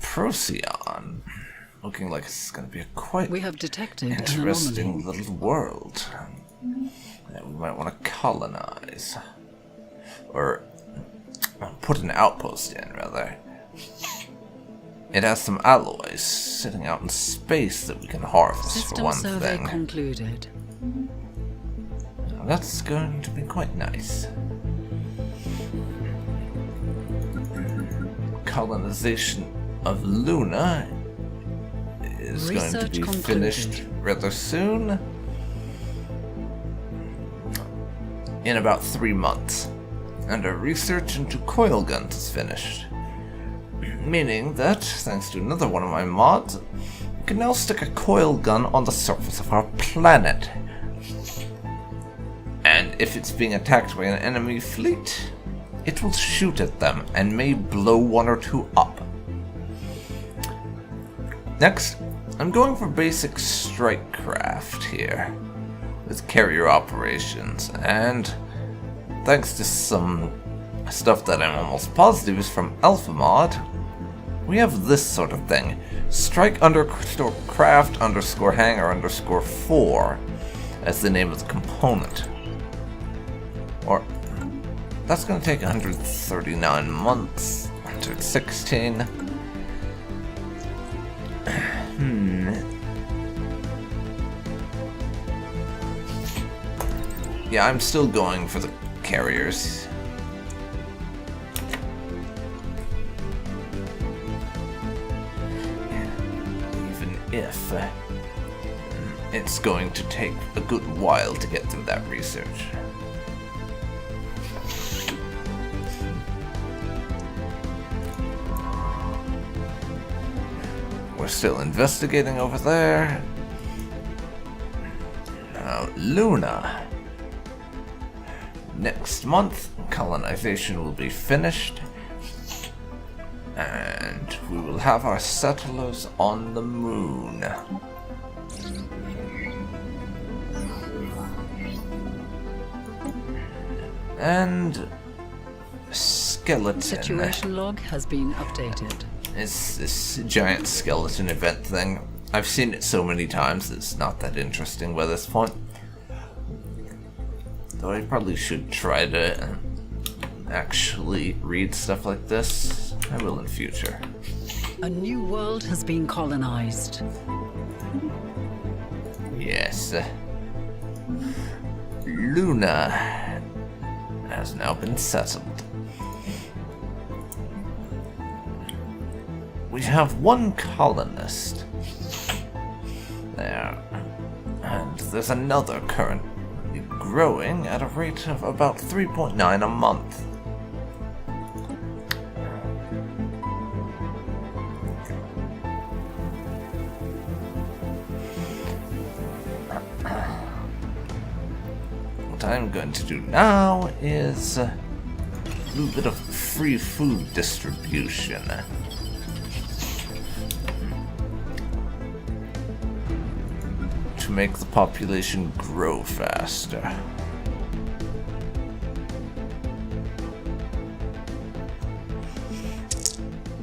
Procyon. Looking like it's going to be a quite We have detected interesting an anomaly. little world that we might want to colonize. Or put an outpost in, rather. It has some alloys sitting out in space that we can harvest, System for one survey thing. concluded. Now that's going to be quite nice. Colonization of Luna is going to Research be concluded. finished rather soon. In about 3 months. And our research into coil guns is finished. Meaning that, thanks to another one of my mods, we can now stick a coil gun on the surface of our planet. And if it's being attacked by an enemy fleet, it will shoot at them and may blow one or two up. Next, I'm going for basic strike craft here, with carrier operations, and thanks to some stuff that I'm almost positive is from AlphaMod, we have this sort of thing. Strike underscore craft underscore hangar underscore 4 as the name of the component. Or, that's going to take 139 months, 116. Yeah, I'm still going for the carriers. Even if it's going to take a good while to get through that research. We're still investigating over there. Now, Luna. Next month, colonization will be finished, and we will have our settlers on the moon. And skeleton. Situation log has been updated. It's this giant skeleton event thing. I've seen it so many times, it's not that interesting by this point. Though I probably should try to actually read stuff like this. I will in future. A new world has been colonized. Yes. Luna has now been settled. We have one colonist there, and there's another currently growing at a rate of about 3.9 a month. What I'm going to do now is a little bit of free food distribution. To make the population grow faster.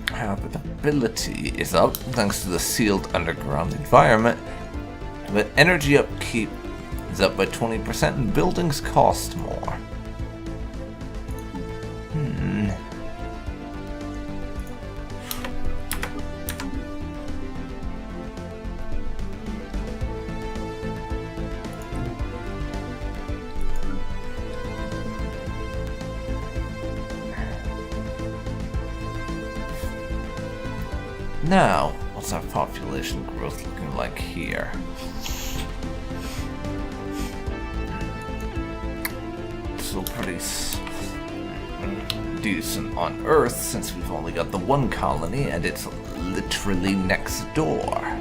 Habitability is up thanks to the sealed underground environment, but energy upkeep is up by 20% and buildings cost more. Now, what's our population growth looking like here? Still pretty decent on Earth, since we've only got the one colony and it's literally next door.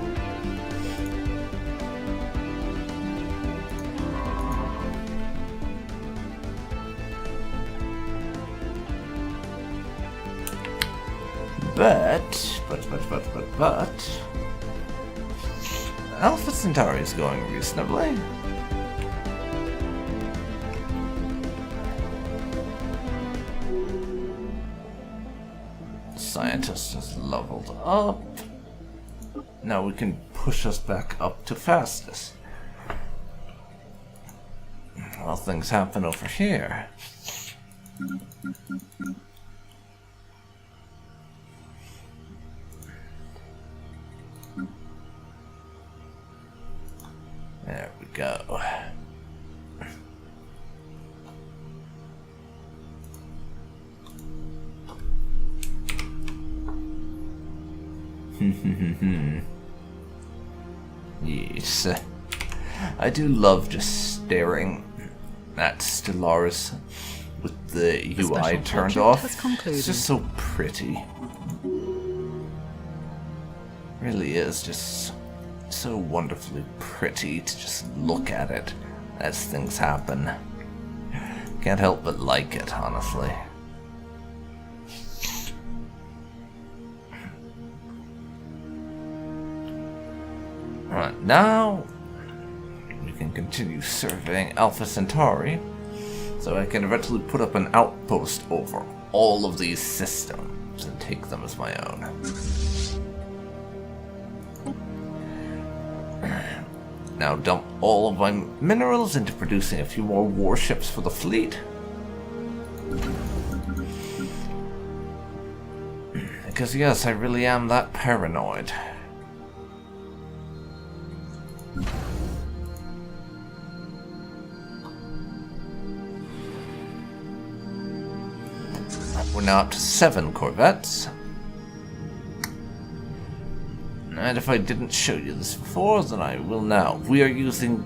But Alpha Centauri is going reasonably. Scientist has leveled up. Now we can push us back up to fastest. Well, things happen over here. There we go. Yes. I do love just staring at Stellaris with the UI turned off. It's just so pretty. Really is just so wonderfully pretty to just look at it as things happen. Can't help but like it, honestly. Alright, now we can continue surveying Alpha Centauri, so I can eventually put up an outpost over all of these systems and take them as my own. Now dump all of my minerals into producing a few more warships for the fleet. Because yes, I really am that paranoid. We're now up to 7 corvettes. And if I didn't show you this before, then I will now. We are using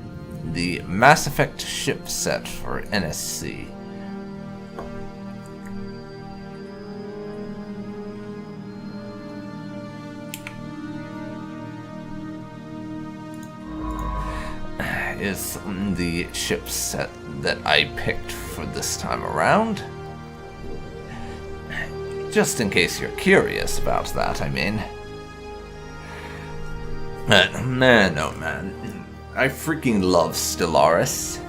the Mass Effect ship set for NSC. Is the ship set that I picked for this time around. Just in case you're curious about that, I mean. Man, oh man. I freaking love Stellaris.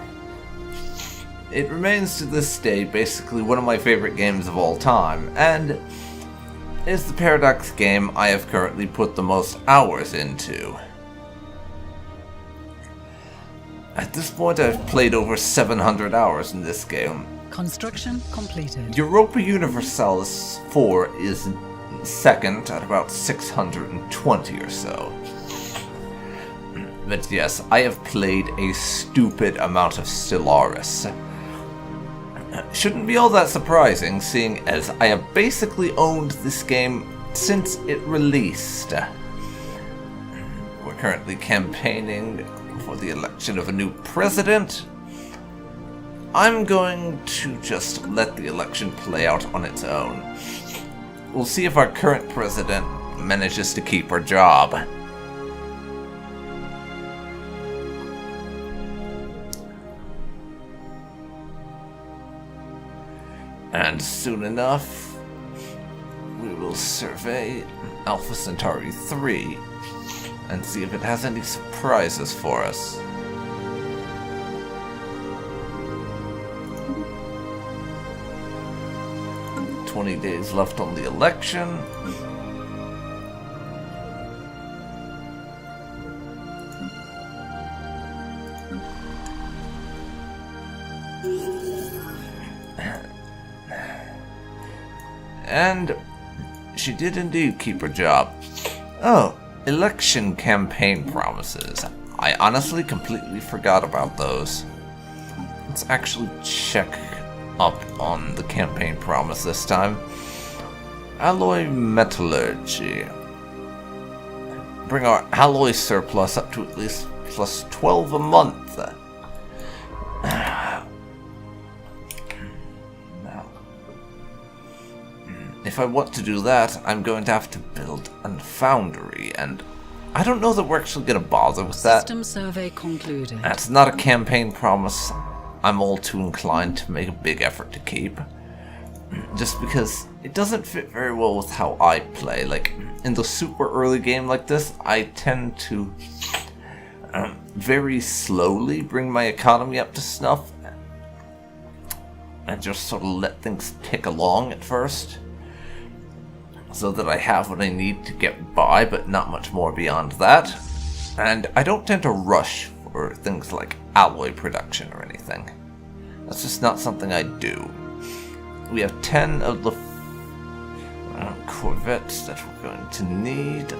It remains to this day basically one of my favorite games of all time, and is the Paradox game I have currently put the most hours into. At this point, I've played over 700 hours in this game. Construction completed. Europa Universalis 4 is second at about 620 or so. But yes, I have played a stupid amount of Stellaris. Shouldn't be all that surprising, seeing as I have basically owned this game since it released. We're currently campaigning for the election of a new president. I'm going to just let the election play out on its own. We'll see if our current president manages to keep her job. And soon enough, we will survey Alpha Centauri 3 and see if it has any surprises for us. "20 days left on the election. And she did indeed keep her job. Oh, election campaign promises. I honestly completely forgot about those. Let's actually check up on the campaign promise this time. Alloy metallurgy. Bring our alloy surplus up to at least plus 12 a month. If I want to do that, I'm going to have to build a foundry, and I don't know that we're actually going to bother with that. System survey concluded. That's not a campaign promise I'm all too inclined to make a big effort to keep. Just because it doesn't fit very well with how I play. Like, in the super early game like this, I tend to very slowly bring my economy up to snuff and just sort of let things tick along at first, so that I have what I need to get by, but not much more beyond that. And I don't tend to rush for things like alloy production or anything. That's just not something I do. We have 10 of the corvettes that we're going to need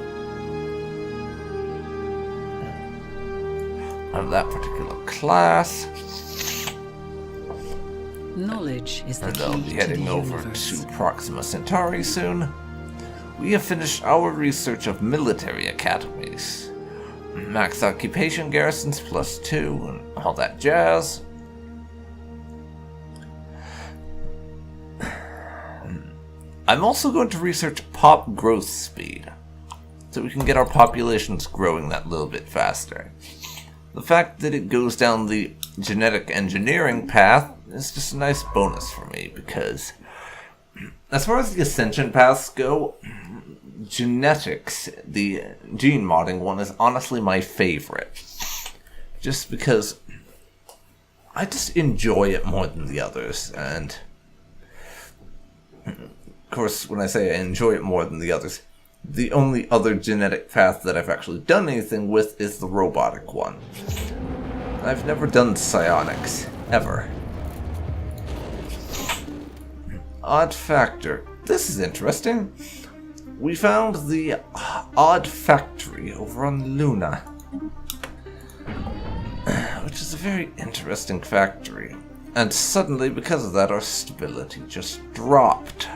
of that particular class. Knowledge is the And key they'll be heading to the over universe. to Proxima Centauri soon. We have finished our research of military academies. Max occupation garrisons +2 and all that jazz. I'm also going to research pop growth speed, so we can get our populations growing that little bit faster. The fact that it goes down the genetic engineering path is just a nice bonus for me, because as far as the ascension paths go, genetics, the gene modding one, is honestly my favorite. Just because I just enjoy it more than the others, and of course, when I say I enjoy it more than the others, the only other genetic path that I've actually done anything with is the robotic one. I've never done psionics, ever. Odd factor. This is interesting. We found the odd factory over on Luna, which is a very interesting factory. And suddenly, because of that, our stability just dropped.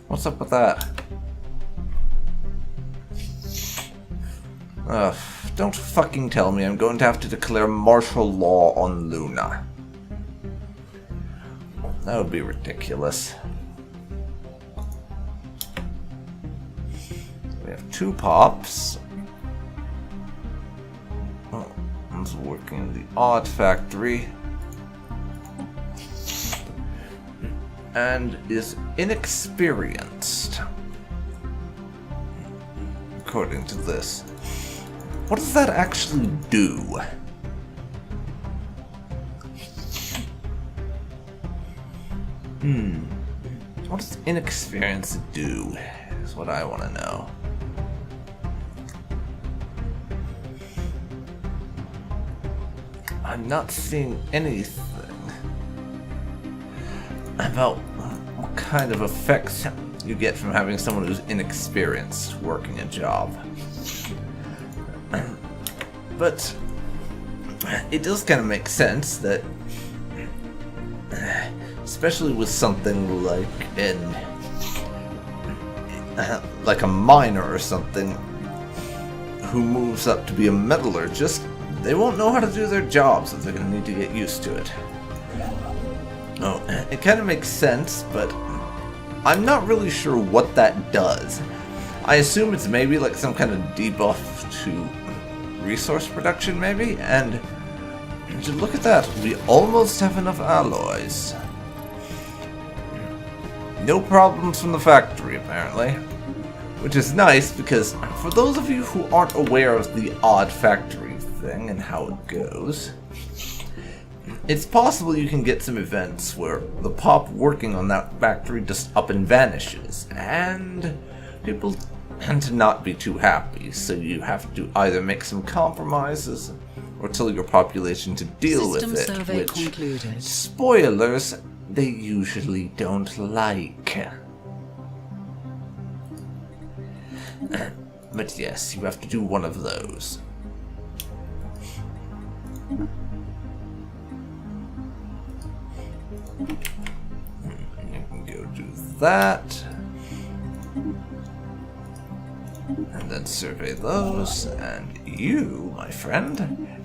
What's up with that? Don't fucking tell me I'm going to have to declare martial law on Luna. That would be ridiculous. We have 2 pops. Oh, one's working in the odd factory. And is inexperienced, according to this. What does that actually do? What does inexperience do? Is what I want to know. I'm not seeing anything about what kind of effects you get from having someone who's inexperienced working a job. But it does kind of make sense that, especially with something like a miner or something who moves up to be a metallurgist, they won't know how to do their jobs if they're going to need to get used to it. Oh, it kind of makes sense, but I'm not really sure what that does. I assume it's maybe like some kind of debuff to resource production, maybe? And look at that, we almost have enough alloys. No problems from the factory, apparently. Which is nice, because for those of you who aren't aware of the odd factory thing and how it goes, it's possible you can get some events where the pop working on that factory just up and vanishes, and people tend to not be too happy, so you have to either make some compromises or tell your population to deal with it, survey which, concluded. spoilers, they usually don't like. But yes, you have to do one of those. You can go do that. And then survey those. And you, my friend,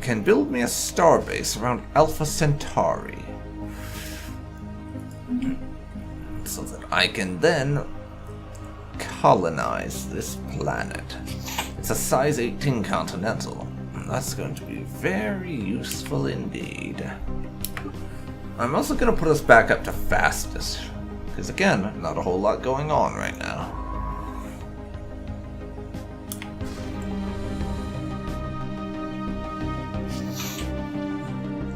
can build me a starbase around Alpha Centauri. So that I can then colonize this planet. It's a size 18 continental. That's going to be very useful indeed. I'm also going to put us back up to fastest, because again, not a whole lot going on right now.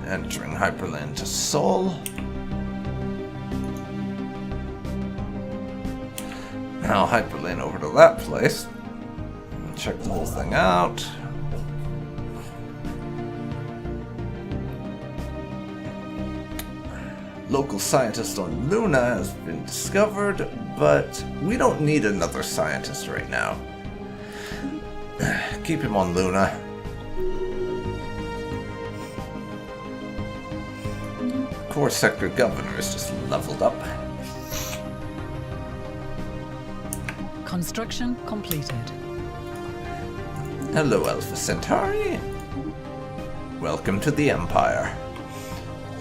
Entering hyperlane to Sol. Now hyperlane over to that place. Check the whole thing out. Local scientist on Luna has been discovered, but we don't need another scientist right now. Keep him on Luna. Core Sector Governor is just leveled up. Construction completed. Hello, Alpha Centauri. Welcome to the Empire.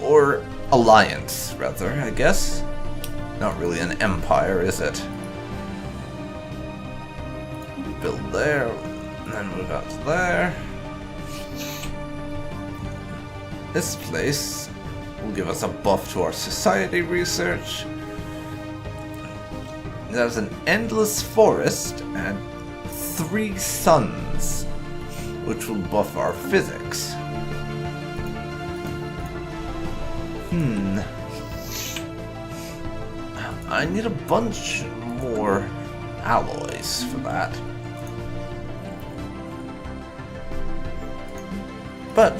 Or Alliance, rather, I guess. Not really an empire, is it? Build there, and then move out to there. This place will give us a buff to our society research. There's an endless forest and 3 suns, which will buff our physics. I need a bunch more alloys for that. But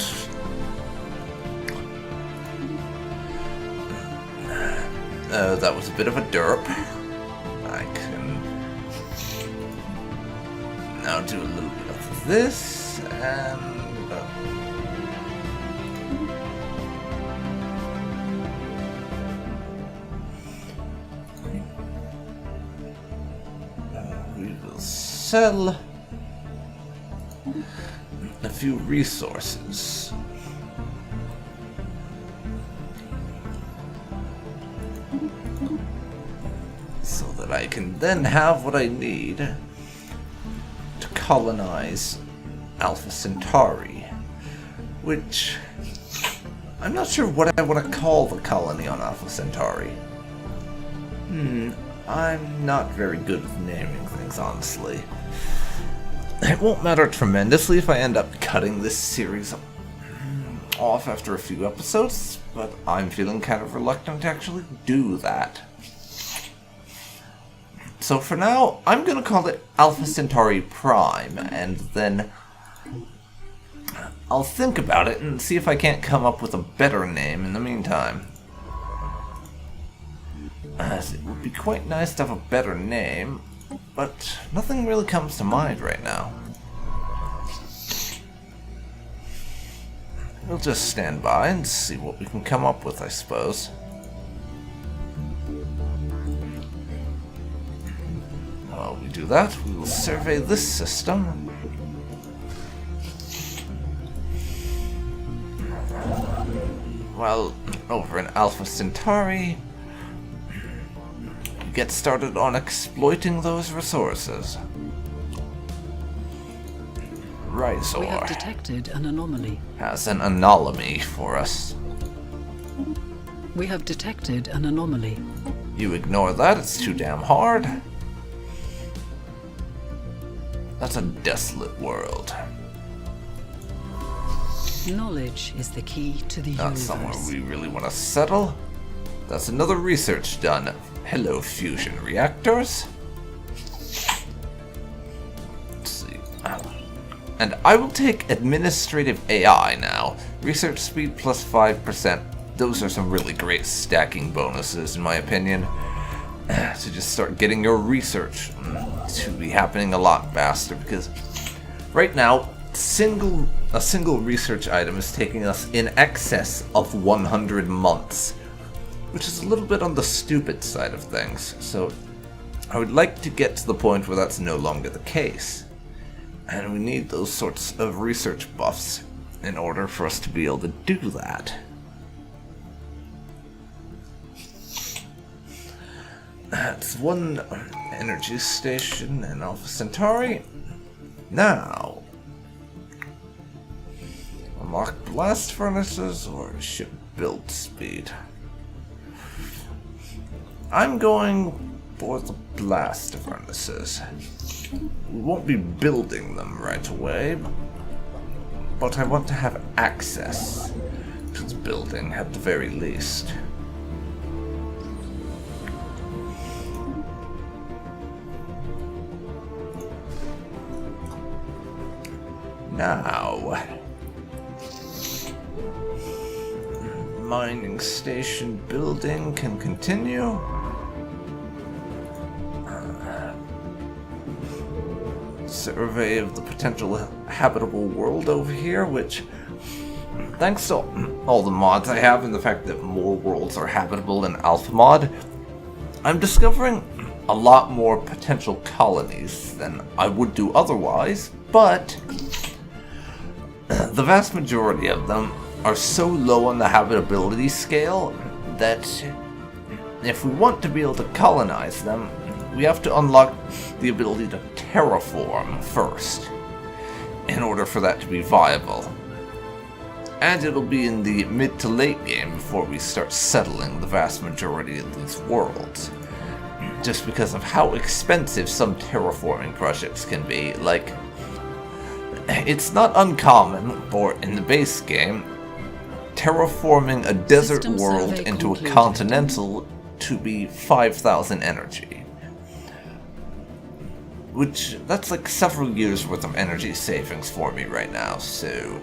that was a bit of a derp. I can now do a little bit of this and we will sell a few resources. So that I can then have what I need to colonize Alpha Centauri, which I'm not sure what I want to call the colony on Alpha Centauri. I'm not very good with naming things, honestly. It won't matter tremendously if I end up cutting this series off after a few episodes, but I'm feeling kind of reluctant to actually do that. So for now, I'm going to call it Alpha Centauri Prime, and then I'll think about it and see if I can't come up with a better name in the meantime. It would be quite nice to have a better name, but nothing really comes to mind right now. We'll just stand by and see what we can come up with, I suppose. While we do that, we will survey this system. While over in Alpha Centauri, get started on exploiting those resources. Rhizor We have detected an anomaly. has an anomaly for us. We have detected an anomaly. You ignore that, it's too damn hard. That's a desolate world. Knowledge is the key to the Not universe. somewhere we really want to settle. That's another research done. Hello, fusion reactors. Let's see. And I will take administrative AI now. Research speed plus 5%. Those are some really great stacking bonuses, in my opinion. To just start getting your research to be happening a lot faster, because right now, a single research item is taking us in excess of 100 months, which is a little bit on the stupid side of things. So I would like to get to the point where that's no longer the case. And we need those sorts of research buffs in order for us to be able to do that. That's one energy station in Alpha Centauri. Now, unlock blast furnaces or ship build speed. I'm going for the blast furnaces. We won't be building them right away, but I want to have access to the building at the very least. Now, mining station building can continue. Survey of the potential habitable world over here, which, thanks to all the mods I have and the fact that more worlds are habitable in AlphaMod, I'm discovering a lot more potential colonies than I would do otherwise, but the vast majority of them are so low on the habitability scale that if we want to be able to colonize them, we have to unlock the ability to terraform first in order for that to be viable. And it'll be in the mid to late game before we start settling the vast majority of these worlds. Just because of how expensive some terraforming projects can be. Like, it's not uncommon for, in the base game, terraforming a desert System world survey into a concluded. continental to be 5,000 energy. Which, that's like several years worth of energy savings for me right now, so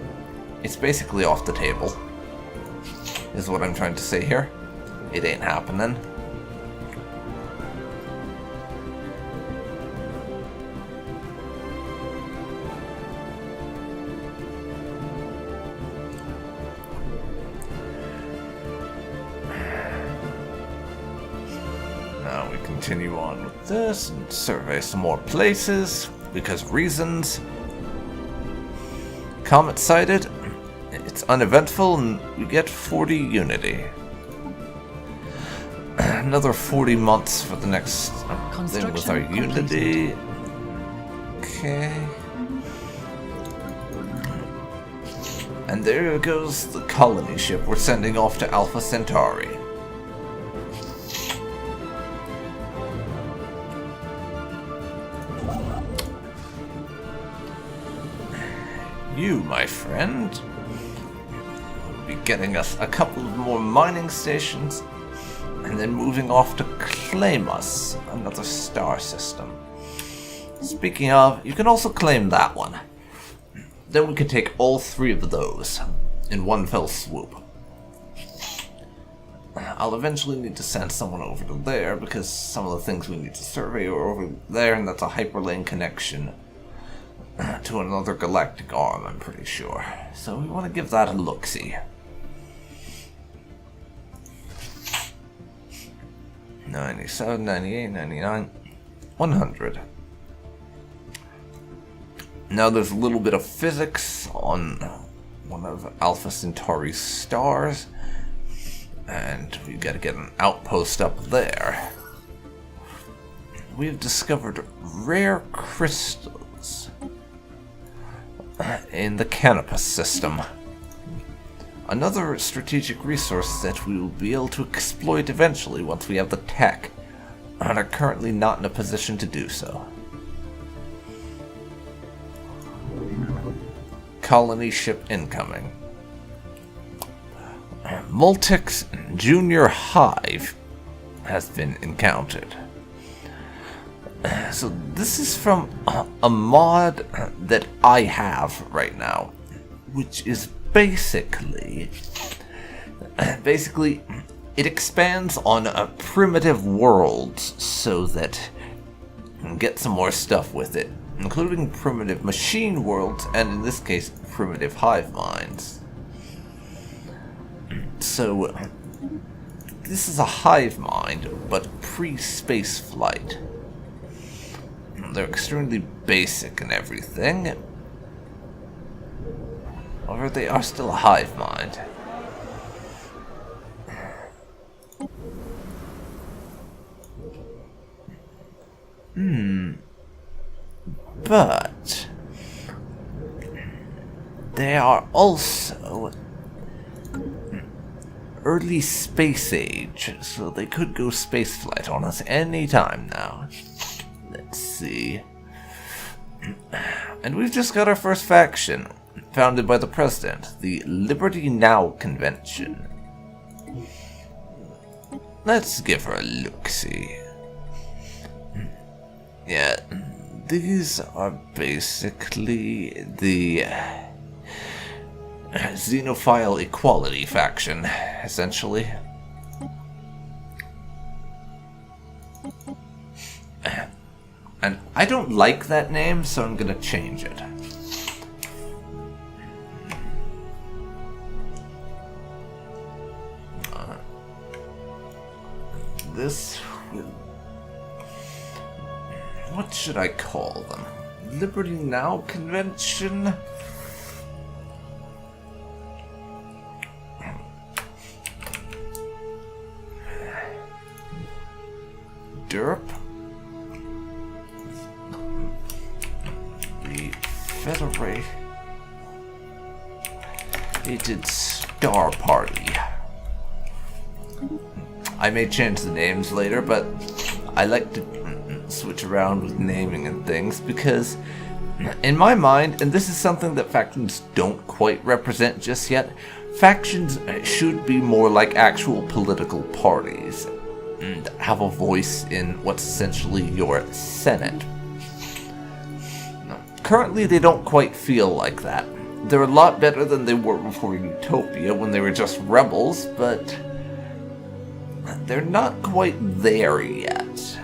it's basically off the table, is what I'm trying to say here. It ain't happening. Now we continue on with this and survey some more places, because reasons. Comet sighted. It's uneventful and we get 40 Unity. Another 40 months for the next thing with our Construction Unity. Okay. And there goes the colony ship we're sending off to Alpha Centauri. You, my friend, be getting us a couple of more mining stations, and then moving off to claim us another star system. Speaking of, you can also claim that one. Then we can take all 3 of those in one fell swoop. I'll eventually need to send someone over to there because some of the things we need to survey are over there, and that's a hyperlane connection to another galactic arm, I'm pretty sure. So we want to give that a look-see. 97, 98, 99, 100. Now there's a little bit of physics on one of Alpha Centauri's stars, and we've got to get an outpost up there. We have discovered rare crystals in the Canopus system. Another strategic resource that we will be able to exploit eventually once we have the tech, and are currently not in a position to do so. Colony ship incoming. Multic's Junior Hive has been encountered. So this is from a mod that I have right now, which is basically it expands on primitive worlds so that you can get some more stuff with it, including primitive machine worlds, and in this case, primitive hive minds. So, this is a hive mind, but pre-space flight. They're extremely basic and everything. However, they are still a hive mind. But they are also early space age, so they could go spaceflight on us any time now. Let's see. And we've just got our first faction, founded by the President, the Liberty Now Convention. Let's give her a look-see. Yeah, these are basically the Xenophile Equality faction, essentially. And I don't like that name, so I'm gonna change it. This will... What should I call them? Liberty Now Convention? Derp? The Federated Star Party. I may change the names later, but I like to switch around with naming and things because, in my mind, and this is something that factions don't quite represent just yet, factions should be more like actual political parties and have a voice in what's essentially your Senate. Currently, they don't quite feel like that. They're a lot better than they were before Utopia when they were just rebels, but they're not quite there yet.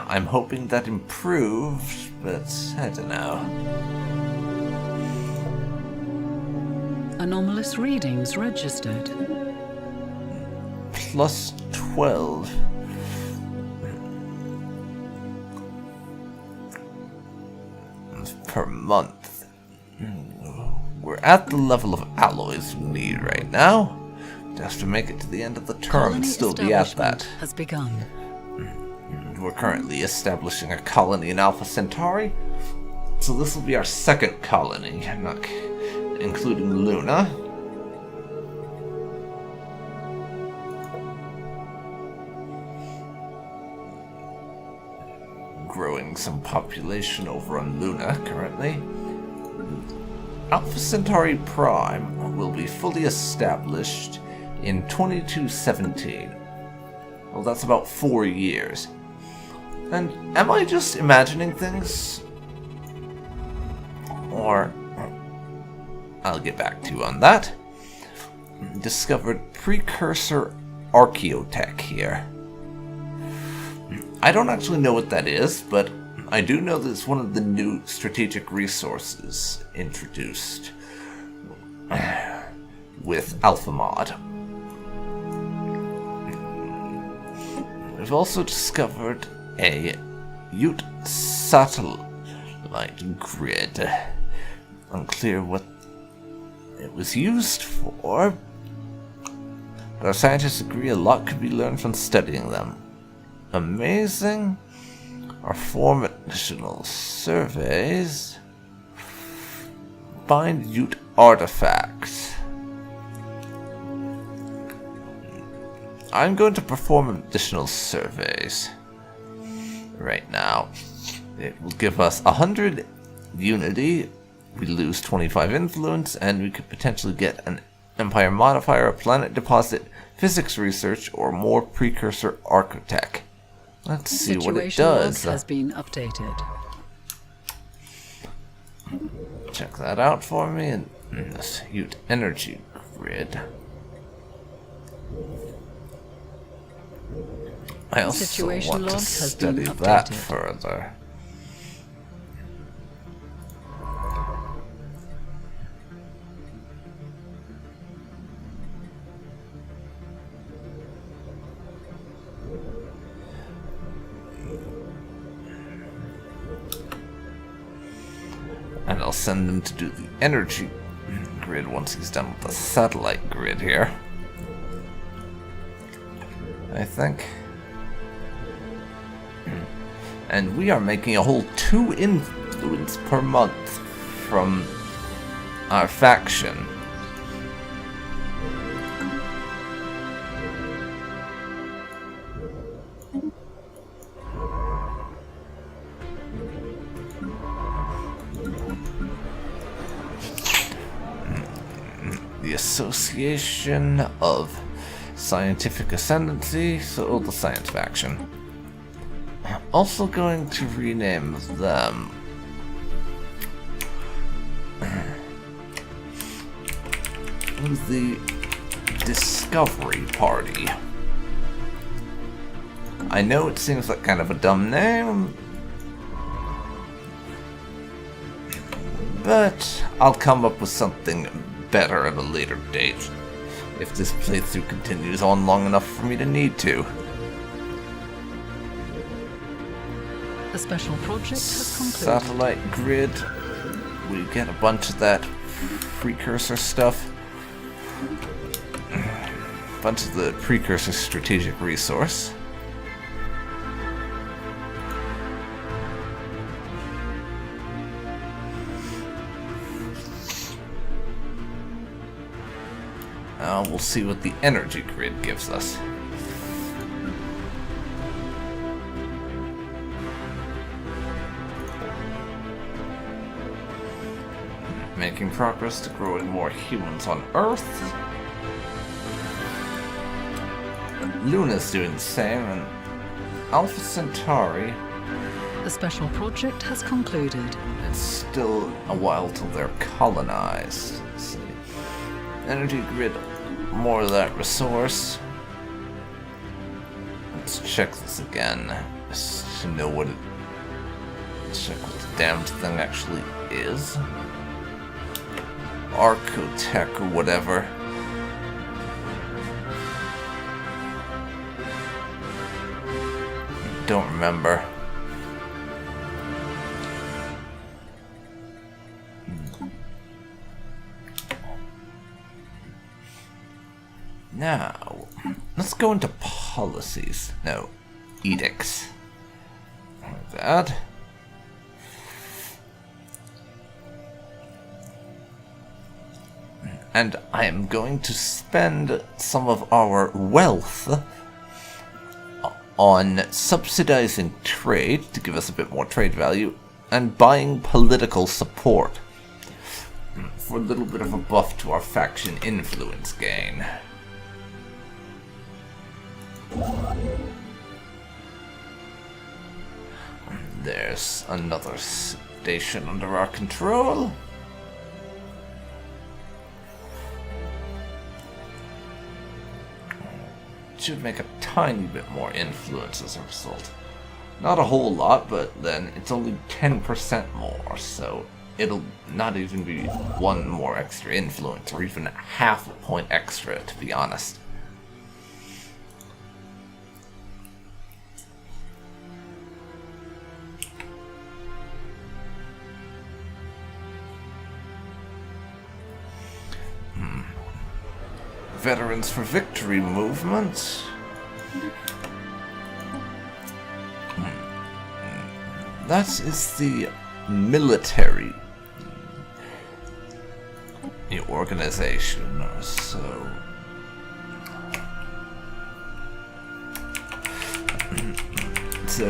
I'm hoping that improves, but I don't know. Anomalous readings registered. Plus 12. Per month. We're at the level of alloys we need right now. Just to make it to the end of the term and still be at that. Has begun. We're currently establishing a colony in Alpha Centauri, so this will be our second colony, not including Luna. Growing some population over on Luna currently. Alpha Centauri Prime will be fully established in 2217. Well, that's about 4 years. And am I just imagining things? Or... I'll get back to you on that. Discovered Precursor Archaeotech here. I don't actually know what that is, but I do know that it's one of the new strategic resources introduced with AlphaMod. We've also discovered a Ute satellite grid. Unclear what it was used for, but our scientists agree a lot could be learned from studying them. Amazing. Perform additional surveys. Find Ute artifacts. I'm going to perform additional surveys right now. It will give us 100 unity. We lose 25 influence, and we could potentially get an empire modifier, a planet deposit, physics research, or more precursor architect. Let's see what it does. Log has been updated. Check that out for me. And this Ute energy grid. I also want to study that further. And I'll send him to do the energy grid once he's done with the satellite grid here. I think. And we are making a whole 2 influence per month from our faction. The Association of Scientific Ascendancy, so the Science Faction. Also going to rename them the Discovery Party. I know it seems like kind of a dumb name, but I'll come up with something better at a later date if this playthrough continues on long enough for me to need to. A special project has concluded. Satellite grid. We get a bunch of that precursor stuff. A bunch of the precursor strategic resource. We'll see what the energy grid gives us. Making progress to growing more humans on Earth. Luna's doing the same, and Alpha Centauri. The special project has concluded. It's still a while till they're colonized. Let's see. Energy grid, more of that resource. Let's check this again, just to know what it. Check what the damned thing actually is. Archotech or whatever. Don't remember. Now, let's go into policies. No, edicts. Like that. And I am going to spend some of our wealth on subsidizing trade to give us a bit more trade value and buying political support. for a little bit of a buff to our faction influence gain. There's another station under our control. Should make a tiny bit more influence as a result. Not a whole lot, but then it's only 10% more, so it'll not even be one more extra influence, or even half a point extra, to be honest. Veterans for Victory movement. That is the military organization, so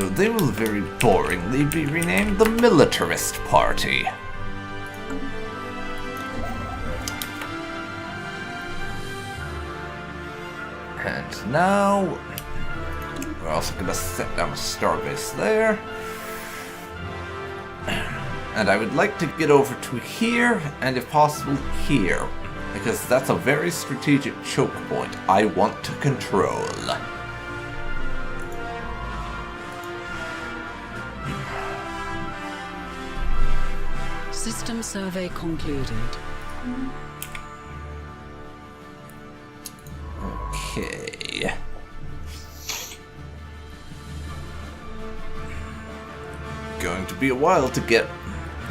they will very boringly be renamed the Militarist Party. And now we're also going to set down a starbase there. And I would like to get over to here, and if possible here, because that's a very strategic choke point I want to control. System survey concluded. Okay. Going to be a while to get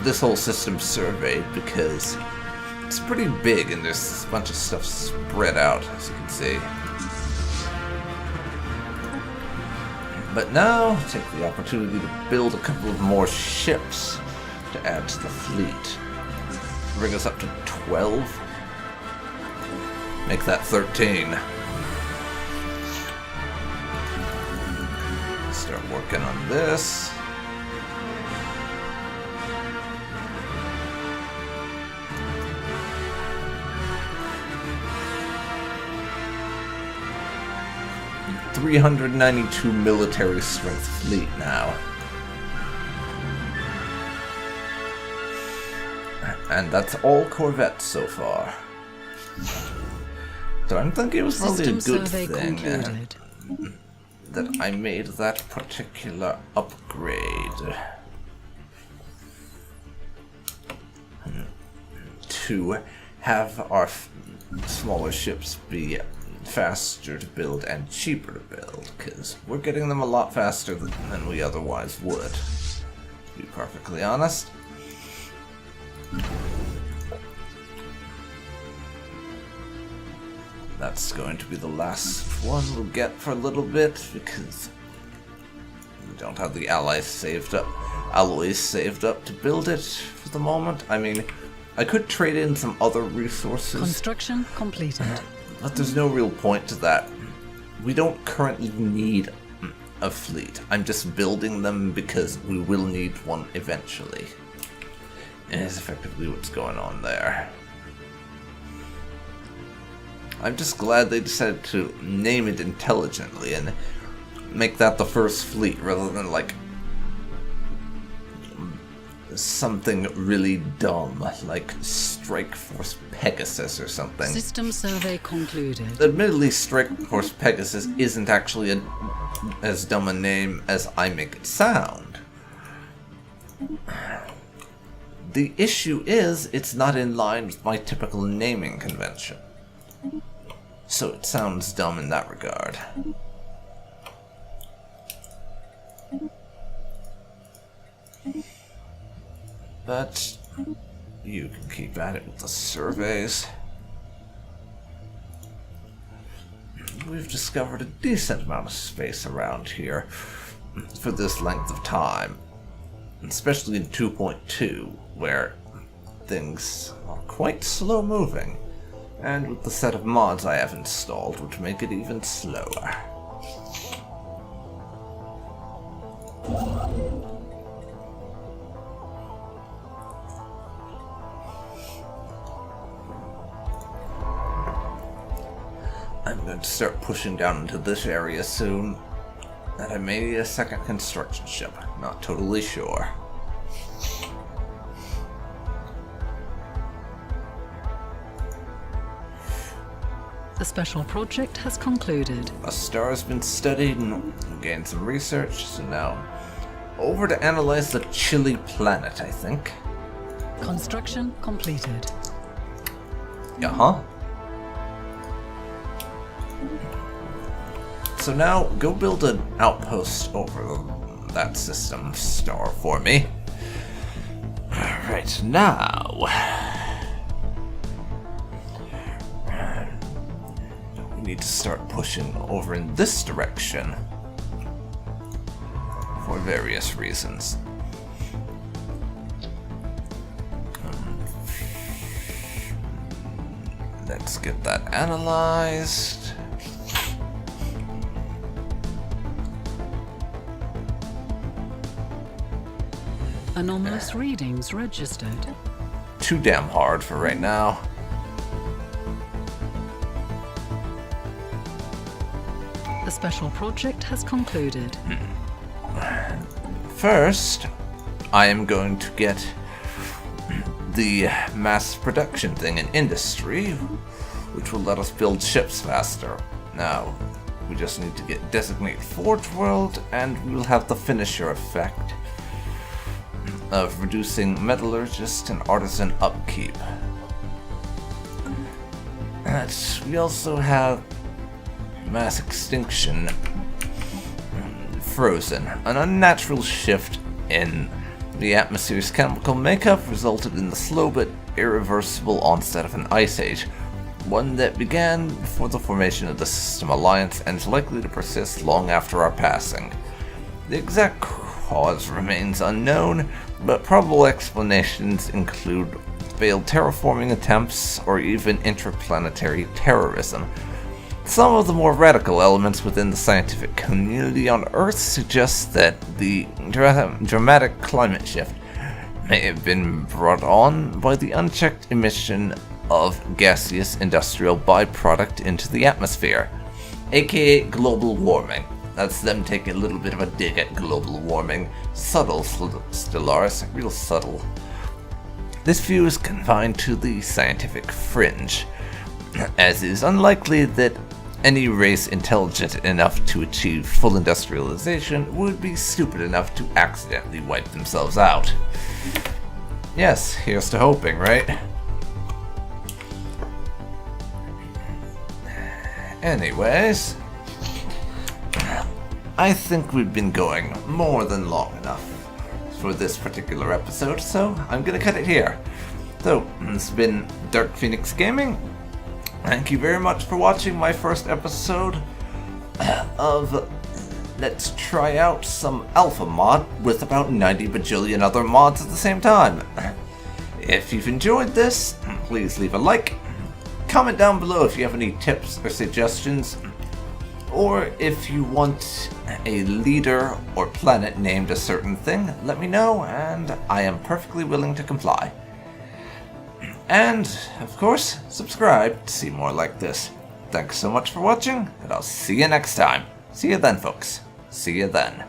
this whole system surveyed because it's pretty big and there's a bunch of stuff spread out, as you can see. But now, take the opportunity to build a couple of more ships to add to the fleet. Bring us up to 12. Make that 13. Start working on this. $392 military strength fleet now. And that's all corvettes so far. So I'm thinking it was probably a good thing that I made that particular upgrade to have our smaller ships be faster to build and cheaper to build, because we're getting them a lot faster than we otherwise would, to be perfectly honest. That's going to be the last one we'll get for a little bit, because we don't have the alloys saved up to build it for the moment. I mean, I could trade in some other resources. Construction completed. But there's no real point to that. We don't currently need a fleet. I'm just building them because we will need one eventually. And it's effectively what's going on there. I'm just glad they decided to name it intelligently and make that the first fleet rather than like something really dumb like Strike Force Pegasus or something. System survey concluded. Admittedly, Strike Force Pegasus isn't actually as dumb a name as I make it sound. The issue is, it's not in line with my typical naming convention. So it sounds dumb in that regard. But you can keep at it with the surveys. We've discovered a decent amount of space around here for this length of time. Especially in 2.2, where things are quite slow moving. And with the set of mods I have installed, which make it even slower. going to start pushing down into this area soon. And I may need a second construction ship. Not totally sure. The special project has concluded. A star has been studied and gained some research, so now over to analyze the chilly planet, I think. Construction completed. Uh-huh. So now, go build an outpost over that system star for me. Right now... we need to start pushing over in this direction. For various reasons. Let's get that analyzed. Anomalous readings registered. Too damn hard for right now. The special project has concluded. First, I am going to get the mass production thing in industry, which will let us build ships faster. Now, we just need to get designate Forge World, and we will have the finisher effect of reducing metallurgist and artisan upkeep. We also have mass extinction frozen. An unnatural shift in the atmosphere's chemical makeup resulted in the slow but irreversible onset of an ice age, one that began before the formation of the System Alliance and is likely to persist long after our passing. The exact cause remains unknown, but probable explanations include failed terraforming attempts or even interplanetary terrorism. Some of the more radical elements within the scientific community on Earth suggest that the dramatic climate shift may have been brought on by the unchecked emission of gaseous industrial byproduct into the atmosphere, aka global warming. That's them taking a little bit of a dig at global warming. Subtle, Stellaris, real subtle. This view is confined to the scientific fringe, as it is unlikely that any race intelligent enough to achieve full industrialization would be stupid enough to accidentally wipe themselves out. Yes, here's to hoping, right? Anyways, I think we've been going more than long enough for this particular episode, so I'm gonna cut it here. So, this has been Dark Phoenix Gaming. Thank you very much for watching my first episode of Let's Try Out Some AlphaMod with about 90 bajillion other mods at the same time. If you've enjoyed this, please leave a like. Comment down below if you have any tips or suggestions, or if you want a leader or planet named a certain thing, let me know and I am perfectly willing to comply. And, of course, subscribe to see more like this. Thanks so much for watching, and I'll see you next time. See you then, folks. See you then.